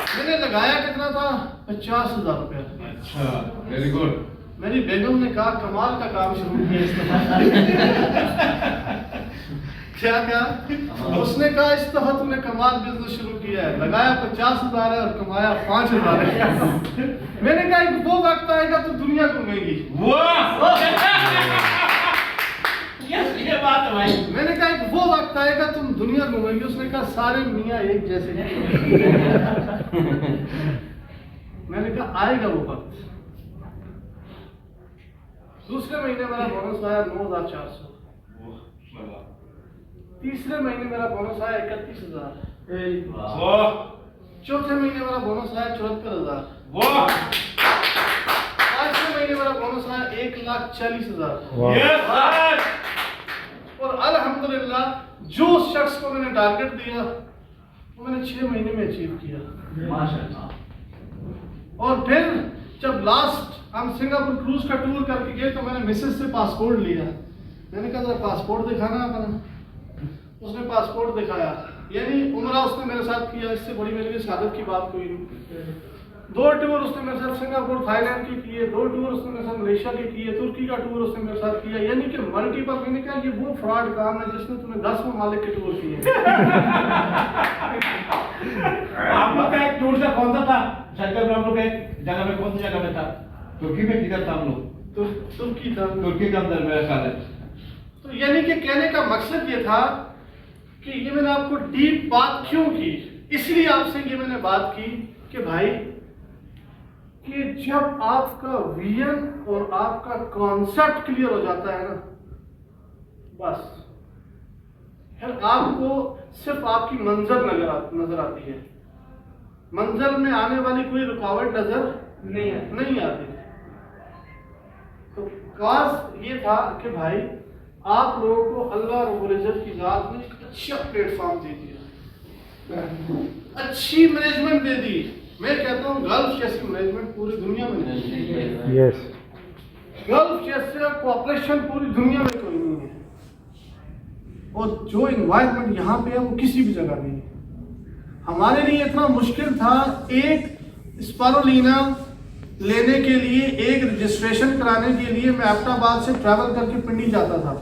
Speaker 2: मैंने लगाया कितना था? 50,000 रुपये।
Speaker 3: अच्छा, वेरी गुड।
Speaker 2: मेरी बेगम ने कहा कमाल का काम शुरू किया। क्या उसने कहा इस दफा तुमने कमाल बिजनेस शुरू किया है। लगाया 50,000 है और कमाया 5,000 है। मैंने कहा वो वक्त आएगा तो दुनिया घूमेगी।
Speaker 4: ये बात है भाई।
Speaker 2: मैंने कहा वो वक्त आएगा तुम दुनिया घूमेगी। उसने कहा सारे मियाँ एक जैसे। मैंने कहा आएगा वो वक्त। दूसरे महीने मेरा बोनस आया 9,400। तीसरे महीने मेरा बोनस आया 31,000। चौथे महीने मेरा बोनस आया 74,000। पांचवें महीने मेरा बोनस आया 1,40,000। और अल्हम्दुलिल्लाह जो शख्स को मैंने टारगेट दिया वो मैंने 6 महीने में अचीव किया माशाअल्लाह। और फिर जब लास्ट हम सिंगापुर क्रूज का टूर करके गए तो मैंने मिसेस से पासपोर्ट लिया। मैंने कहा जरा पासपोर्ट दिखाना अपना। उसने पासपोर्ट दिखाया। यानी उम्रा उसने मेरे साथ किया। इससे बड़ी मेरे लिए शहादत की बात कोई नहीं। 2 टूर उसने मेरे साथ सिंगापुर थाईलैंड के किए। 2 टूर उसने मेरे साथ मलेशिया के किए। तुर्की का टूर उसने मेरे साथ किया। यानी कि मल्टीपल। मैंने कहा ये वो फ्रॉड काम है जिसने तुम्हें 10 ममालिक के टूर किए।
Speaker 4: आप लोग का एक टूर का कौन सा था? शंकर में हम लोग एक जगह में, कौन सी जगह में था? तुर्की में किधर था हम लोग?
Speaker 2: तुर्की था।
Speaker 4: तुर्की के अंदर मेरा ख्याल है।
Speaker 2: तो यानी कि कहने का मकसद ये था कि ये मैंने आपको डीप बात क्यों की, इसलिए आपसे ये मैंने बात की कि भाई कि जब आपका विजन और आपका कॉन्सेप्ट क्लियर हो जाता है ना, बस फिर आपको सिर्फ आपकी मंजिल नजर आती है। मंजिल में आने वाली कोई रुकावट नजर नहीं आती। तो काज ये था कि भाई आप लोगों को अल्लाह रब्बुल इज्जत की जात ने एक अच्छा प्लेटफॉर्म दे दिया, अच्छी मैनेजमेंट दे दी। मैं कहता हूँ गल्फ जैसी मैनेजमेंट पूरी दुनिया में नहीं।
Speaker 10: यस।
Speaker 2: गल्फ जैसे कोऑपरेशन पूरी दुनिया में कोई नहीं है। और जो इन्वायरमेंट यहाँ पे है वो किसी भी जगह नहीं है। हमारे लिए इतना मुश्किल था एक स्पारोलीना लेने के लिए, एक रजिस्ट्रेशन कराने के लिए मैं अहमदाबाद से ट्रैवल करके पिंडी जाता था।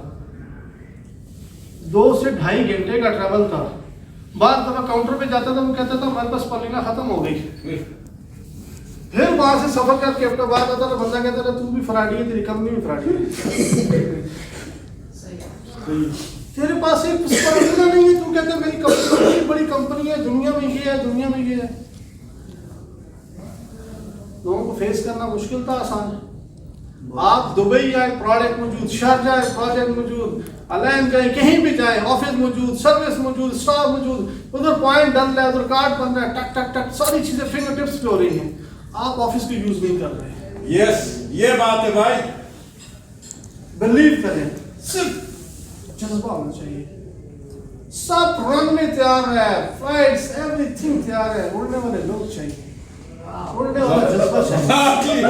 Speaker 2: 2 से 2.5 घंटे का ट्रैवल था। बाद दफा काउंटर पे जाता था, वो कहता था हमारे पास स्पारोलीना खत्म हो गई। फिर वहां से सफर करके अहमदाबाद आता था, बंदा कहता था तू भी फराडी है, तेरी कंपनी भी फराडी है। तेरे पास एक स्पारोलीना नहीं है, तू कहता मेरी कंपनी बड़ी कंपनी है, दुनिया में ये है, दुनिया में ये है। फेस करना मुश्किल था आसान है। आप दुबई आए प्रोडक्ट मौजूद, शारजा आए प्रोडक्ट मौजूद, अलैन जाए कहीं भी जाए ऑफिस मौजूद, सर्विस मौजूद, स्टॉक मौजूद, उधर पॉइंट डल रहा है, उधर कार्ड बन रहा है, टक टक टक सारी चीजें फिंगर टिप्स पे हो रही हैं। आप ऑफिस को यूज नहीं कर रहे हैं।
Speaker 3: यस, ये बात है भाई।
Speaker 2: बिलीव करें, सिर्फ जज्बा होना चाहिए। सब रन में तैयार है, फ्लाइट्स एवरीथिंग तैयार है, उड़ने वाले लोग चाहिए, उड़ने वाला जज्बा चाहिए।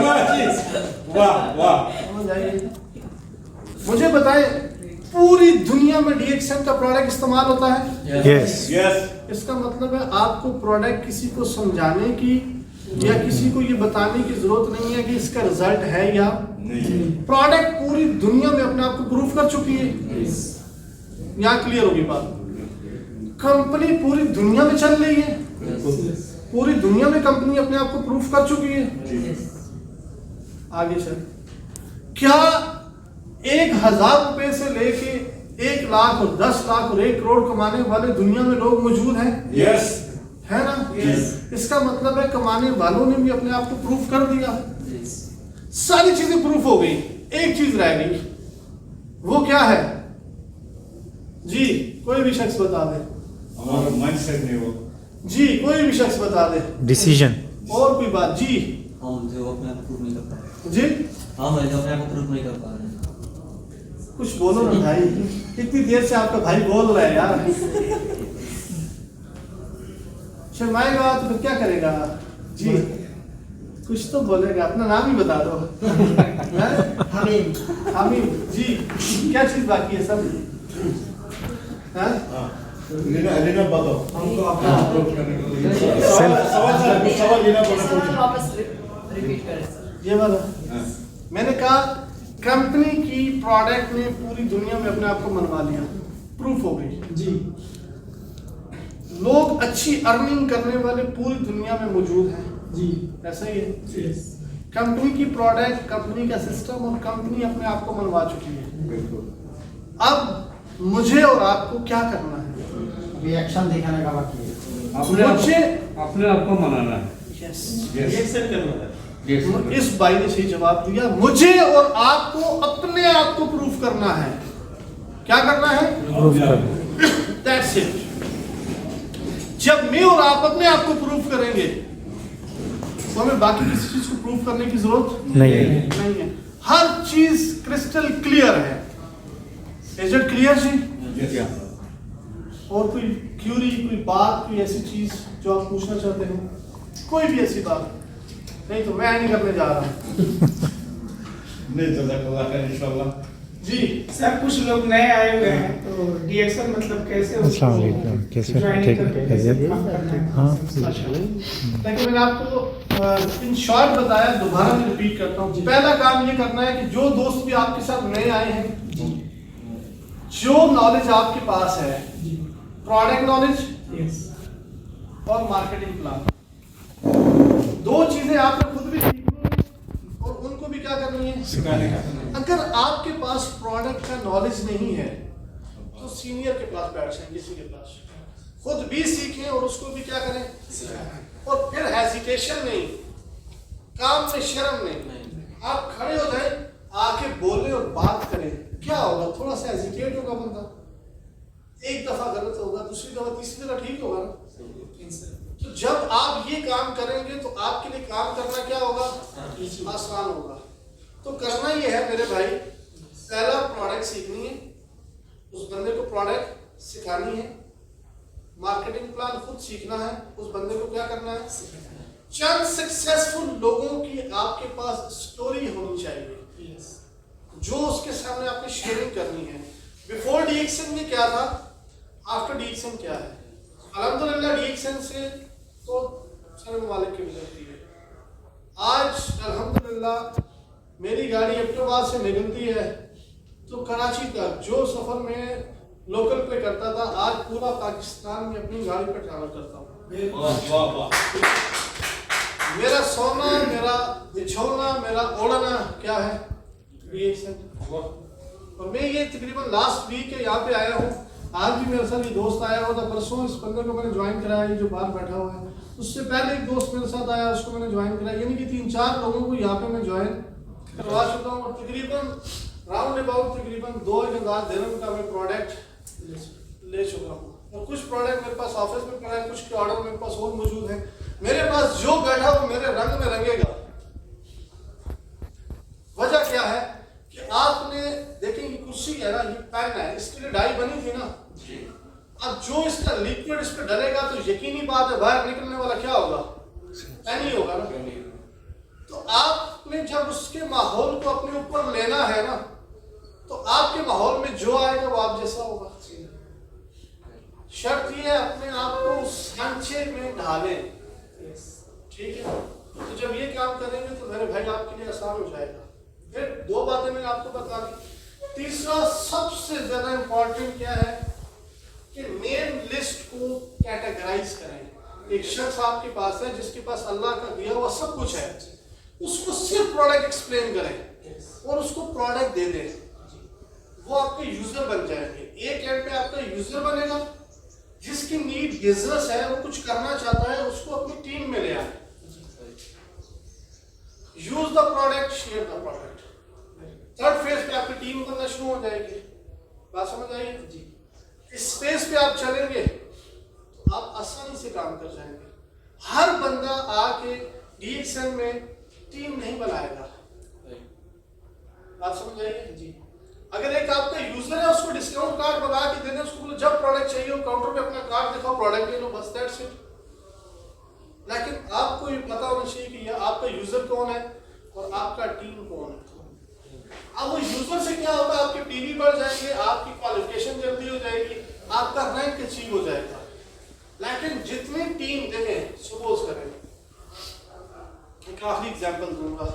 Speaker 3: वाह वाह।
Speaker 2: समझ आइए। मुझे बताएं, पूरी दुनिया में DXN का प्रोडक्ट इस्तेमाल होता है?
Speaker 10: Yes.
Speaker 3: यस।
Speaker 2: इसका मतलब है आपको प्रोडक्ट किसी को समझाने की या किसी को ये बताने की जरूरत नहीं है कि इसका रिजल्ट है या
Speaker 3: नहीं।
Speaker 2: प्रोडक्ट पूरी दुनिया में अपने आप को प्रूव कर चुकी है। यहाँ क्लियर होगी बात। कंपनी पूरी दुनिया में चल रही है, पूरी दुनिया में कंपनी अपने आप को प्रूफ कर चुकी है। आगे चल, क्या 1000 रुपए से लेके 1 लाख और 10 लाख और 1 करोड़ कमाने वाले दुनिया में लोग मौजूद हैं?
Speaker 3: यस।
Speaker 2: है ना? इसका मतलब है कमाने वालों ने भी अपने आप को प्रूफ कर दिया। सारी चीजें प्रूफ हो गई, एक चीज रह गई, वो क्या है जी? कोई भी शख्स बता दे।
Speaker 3: हमारा माइंडसेट नहीं वो।
Speaker 2: जी कोई भी शख्स बता दे।
Speaker 10: Decision.
Speaker 2: और कोई बात जी?
Speaker 6: हम जो अपने आप को प्रूव नहीं कर पा रहे।
Speaker 2: जी
Speaker 6: हम जो अपने आप को प्रूव नहीं कर पा रहे।
Speaker 2: कुछ बोलो ना भाई, इतनी देर से आपका भाई बोल रहा है यार। शर्माएगा तो फिर क्या करेगा जी? कुछ तो बोलेगा, अपना नाम ही बता दो। हमीम जी, क्या चीज बाकी है सब?
Speaker 3: रीना बताओ।
Speaker 9: हमको अपना अप्रोच करने को
Speaker 3: सवाल लेना पड़ेगा।
Speaker 9: वापस रिपीट करें सर।
Speaker 2: ये वाला मैंने कहा, कंपनी की प्रोडक्ट ने पूरी दुनिया में अपने आप को मनवा लिया, प्रूफ हो गई जी। लोग अच्छी अर्निंग करने वाले पूरी दुनिया में मौजूद हैं जी, ऐसा ही है। कंपनी की प्रोडक्ट, कंपनी का सिस्टम और कंपनी अपने आप को मनवा चुकी है। अब मुझे और आपको क्या करना है?
Speaker 9: रिएक्शन दिखाने का बाकी है।
Speaker 4: अपने आप को मनाना है।
Speaker 2: यस,
Speaker 5: रिएक्शन करना है।
Speaker 2: इस भाई ने सही जवाब दिया। मुझे और आपको अपने आप को प्रूफ करना है। क्या करना है?
Speaker 10: Proof कर।
Speaker 2: That's it. जब मैं और आप अपने आप को प्रूफ करेंगे तो हमें बाकी किसी चीज को प्रूफ करने की जरूरत
Speaker 10: नहीं है।
Speaker 2: नहीं है। हर चीज क्रिस्टल क्लियर है। इज इट क्लियर जी? और कोई क्यूरी, कोई बात, कोई ऐसी चीज जो आप पूछना चाहते हो? कोई भी ऐसी बात? नहीं तो मैं नहीं करने जा रहा हूँ।
Speaker 3: नहीं जज़ाकल्लाह खैर इंशाल्लाह।
Speaker 2: जी
Speaker 11: सर, कुछ लोग नए आए हुए हैं तो DXN मतलब कैसे
Speaker 10: अस्सलाम वालेकुम, कैसे? ठीक है, खैरियत? हाँ।
Speaker 2: लेकिन मैंने आपको इन शॉर्ट बताया, दोबारा मैं रिपीट करता हूँ। पहला काम ये करना है कि जो दोस्त भी आपके साथ नए आए हैं, जो नॉलेज आपके पास है, प्रोडक्ट नॉलेज और मार्केटिंग प्लान, 2 चीजें आपने खुद भी सीखनी है और उनको भी क्या करनी है?
Speaker 1: सिखाने का।
Speaker 2: अगर आपके पास प्रोडक्ट का नॉलेज नहीं है तो सीनियर के पास बैठ जाएं, किसी के पास खुद भी सीखें और उसको भी क्या करें? और फिर हेजिटेशन नहीं, काम में शर्म नहीं, आप खड़े हो जाए, आके बोले और बात करें। क्या होगा? थोड़ा सा हेजिटेट होगा बंदा, एक दफा गलत होगा, दूसरी दफा, तीसरी दफा ठीक होगा ना। तो जब आप ये काम करेंगे तो आपके लिए काम करना क्या होगा? आसान होगा। तो करना ये है मेरे भाई, पहला प्रोडक्ट सीखनी है, उस बंदे को प्रोडक्ट सिखानी है, मार्केटिंग प्लान खुद सीखना है, उस बंदे को क्या करना है? चंद सक्सेसफुल लोगों की आपके पास स्टोरी होनी चाहिए जो उसके सामने आपने शेयरिंग करनी है। बिफोर DXN में क्या था, आफ्टर DXN क्या है? अल्हम्दुलिल्लाह DXN से तो सारे ममालिक की गुजरती है। आज अल्हम्दुलिल्लाह मेरी गाड़ी एबटाबाद से निकलती है तो कराची तक जो सफर में लोकल पे करता था, आज पूरा पाकिस्तान में अपनी गाड़ी पे ट्रैवल करता हूँ। मेरा सोना, मेरा बिछोना, मेरा ओढ़ना क्या है? DXN। और मैं ये तकरीबन लास्ट वीक यहाँ पे आया हूँ। आज भी मेरे साथ ये दोस्त आया हुआ था, परसों इस बंदे को मैंने ज्वाइन कराया, जो बाहर बैठा हुआ है। उससे पहले एक दोस्त मेरे साथ आया, उसको मैंने ज्वाइन कराया, यानी कि 3-4 लोगों को यहाँ पे मैं ज्वाइन करवा चुका हूँ। और तकरीबन राउंड अबाउट तकरीबन 2,000 दिरहम का मैं प्रोडक्ट ले चुका हूँ। और कुछ प्रोडक्ट मेरे पास ऑफिस में पड़ा है, कुछ के ऑर्डर मेरे पास और मौजूद है। मेरे पास जो बैठा वो मेरे रंग में रंगेगा। वजह क्या है कि आपने देखें कि कुर्सी है ना, ये पेन है, इसके लिए डाई बनी थी ना। अब जो इसका लिक्विड इस पर डलेगा तो यकीनी बात है बाहर निकलने वाला क्या होगा, पेन ही होगा ना। तो आपने जब उसके माहौल को अपने ऊपर लेना है ना, तो आपके माहौल में जो आएगा वो आप जैसा होगा। शर्त ये है अपने आप को उस सांचे में ढालें, ठीक है। तो जब ये काम करेंगे तो मेरे भाई आपके लिए आसान हो जाएगा। फिर 2 बातें मैंने आपको बता दी। तीसरा सबसे ज्यादा इंपॉर्टेंट क्या है कि मेन लिस्ट को कैटेगराइज करें। एक शख्स आपके पास है जिसके पास अल्लाह का दिया हुआ सब कुछ है, उसको सिर्फ प्रोडक्ट एक्सप्लेन करें और उसको प्रोडक्ट दे दें, वो आपके यूजर बन जाएंगे। एक एंड पे आपका यूजर बनेगा, जिसकी नीड बिजनेस है, वो कुछ करना चाहता है, उसको अपनी टीम में ले आए। Use the product, share the product. Third phase पे आपकी टीम बनना शुरू हो जाएगी। बात समझ आई जी? इस स्पेस पे आप चलेंगे आप आसानी से काम कर जाएंगे। हर बंदा आके डीएक्सएन में टीम नहीं बनाएगा। बात समझ आई जी? अगर एक आपका यूजर है उसको डिस्काउंट कार्ड बना के देने, उसको बोलो जब प्रोडक्ट चाहिए हो काउंटर पे अपना कार्ड दिखाओ, प्रोडक्ट ले लो, बस दैट्स इट। लेकिन आपको ये पता होना चाहिए कि ये आपका यूजर कौन है और आपका टीम कौन है। अब वो यूजर से क्या होगा, आपके पीवी बढ़ जाएंगे, आपकी क्वालिफिकेशन जल्दी हो जाएगी, आपका रैंक अचीव हो जाएगा। लेकिन जितनी टीम देखें, सपोज करें एक आखिरी एग्जांपल दूंगा,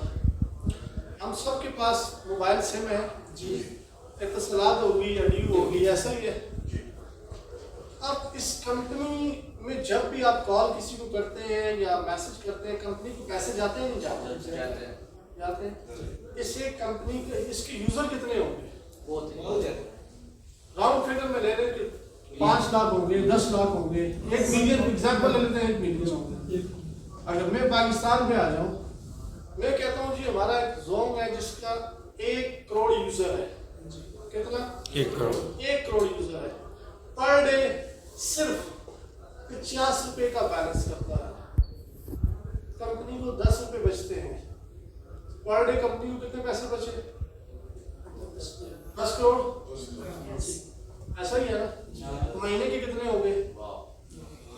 Speaker 2: हम सबके पास मोबाइल सिम है जी, इत्तलात होगी या ड्यू होगी, ऐसा ही है। अब इस कंपनी में जब भी आप कॉल किसी को करते हैं या मैसेज करते हैं, कंपनी को पैसे जाते हैं नहीं जाते? जाते हैं। इससे कंपनी के इसके यूजर कितने होंगे? बहुत है। राउंड फिगर में ले रहे हैं कि 5 लाख होंगे, 10 लाख होंगे, 1 मिलियन एग्जांपल ले लेते हैं, 1 मिलियन होंगे। अगर मैं पाकिस्तान में आ जाऊं, मैं कहता हूं जी हमारा एक जोन है जिसका 1 करोड़ यूजर है। कितना? 1 करोड़ यूजर है। पर डे सिर्फ 50 रुपए का बैलेंस करता है। कंपनी को 10 रुपए बचते हैं। पर डे कंपनी को कितने पैसे बचे? 10 करोड़। ऐसा ही है ना? महीने के कितने हो गए?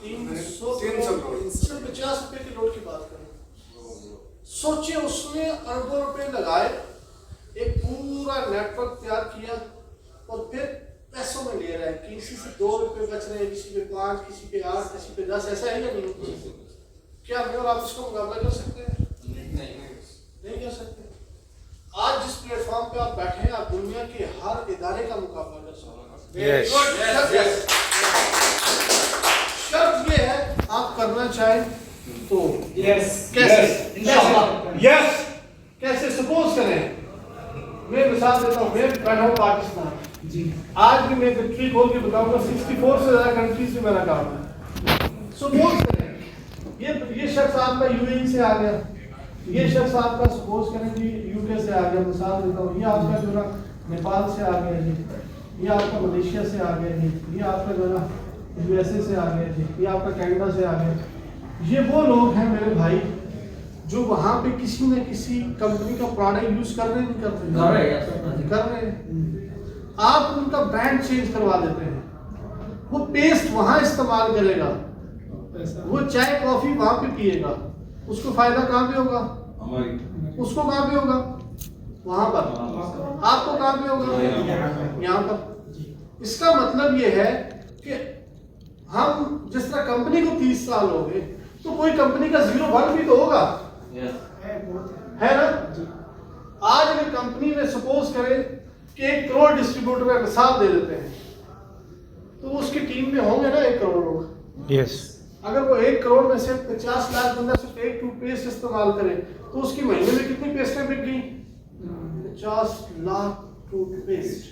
Speaker 2: 300 करोड़। सिर्फ 50 रुपए के नोट की बात करें, सोचिए उसने अरबों रुपए लगाए, एक पूरा नेटवर्क तैयार किया और फिर पैसों में ले रहा है। किसी से 2 रुपए बच रहे हैं, किसी पे 5, किसी पे 8, किसी पे 10, ऐसा है या नहीं? क्या मैं और आप इसको मुकाबला कर सकते हैं? नहीं कर सकते। आज जिस प्लेटफॉर्म पे आप बैठे हैं, आप दुनिया के हर इदारे का मुकाबला कर सकते हैं। शर्त ये है आप करना चाहें तो कैसे सपोज करें, मैं मिसाल देता हूँ, मैं बैठा हूँ पाकिस्तान जी, आज भी मैं फैक्ट्री खोल के बताऊंगा 64 से ज्यादा कंट्रीज में मेरा काम है। सपोज करें ये शख्स आपका यूएई से आ गया, ये शख्स आपका सपोज करें कि यूके से आ गया, मिसाल देता हूँ, ये आपका जो ना नेपाल से आ गया जी, ये आपका मलेशिया से आ गया जी, ये आपका जो ना यूएसए से आ गया जी, ये आपका कनाडा से आ गया। ये वो लोग हैं मेरे भाई जो वहाँ पे किसी न किसी कंपनी का प्रोडक्ट यूज कर रहे नहीं कर रहे हैं। आप उनका ब्रांड चेंज करवा देते हैं, वो पेस्ट वहाँ इस्तेमाल करेगा, वो चाय कॉफी वहाँ पे पिएगा, उसको फायदा कहाँ पे होगा? उसको कहाँ पे होगा? वहाँ पर। आपको कहाँ पे होगा? यहाँ पर। इसका मतलब ये है कि हम जिस तरह कंपनी को 30 साल हो गए, तो कोई कंपनी का 0-1 भी तो होगा, है ना? आज अगर कंपनी में सपोज करें कि 1 करोड़ डिस्ट्रीब्यूटर का मिसाल दे देते हैं, तो उसकी टीम में होंगे ना 1 करोड़ लोग।
Speaker 10: यस।
Speaker 2: अगर वो 1 करोड़ में से 50 लाख बंदा सिर्फ एक टूथपेस्ट इस्तेमाल करे, तो उसकी महीने में कितनी पेस्टें बिक गई? 50 लाख टूथपेस्ट,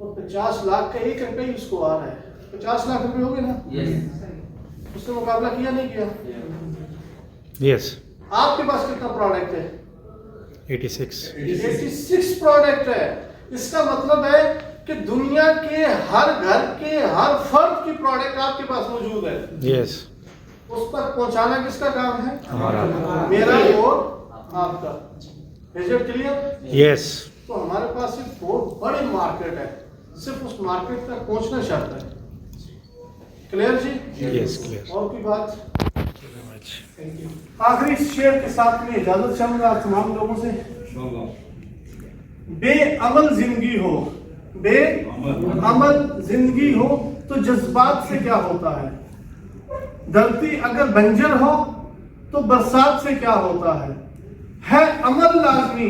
Speaker 2: और 50 लाख का 1 रुपये ही उसको आ रहा है। 50 लाख रुपए हो गए ना? उसने मुकाबला किया नहीं किया?
Speaker 10: यस,
Speaker 2: आपके पास कितना प्रोडक्ट है?
Speaker 10: 86।
Speaker 2: 86 प्रोडक्ट है। इसका मतलब है कि दुनिया के हर घर के हर फर्द की प्रोडक्ट आपके पास मौजूद है।
Speaker 10: यस,
Speaker 2: उस तक पहुंचाना किसका काम है?
Speaker 10: हमारा।
Speaker 2: मेरा और आपका। Is it clear?
Speaker 10: यस,
Speaker 2: तो हमारे पास एक बहुत बड़ी मार्केट है, सिर्फ उस मार्केट तक पहुंचना शर्त है। क्लियर जी?
Speaker 10: Yes, clear.
Speaker 2: और कोई बात? आखिरी शेर के साथ में इजाजत चाहूंगा आप तमाम लोगों से। बेअमल जिंदगी हो, बेअमल जिंदगी हो तो जज्बात से क्या होता है? धरती अगर बंजर हो तो बरसात से क्या होता है अमल लाजमी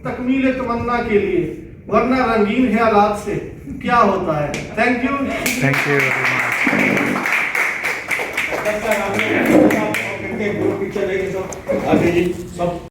Speaker 2: तकमील तमन्ना के लिए, वरना रंगीन ख्यालात से क्या होता है? Thank you.
Speaker 10: Thank you very much.
Speaker 4: Picture लेके सब आगे जी सब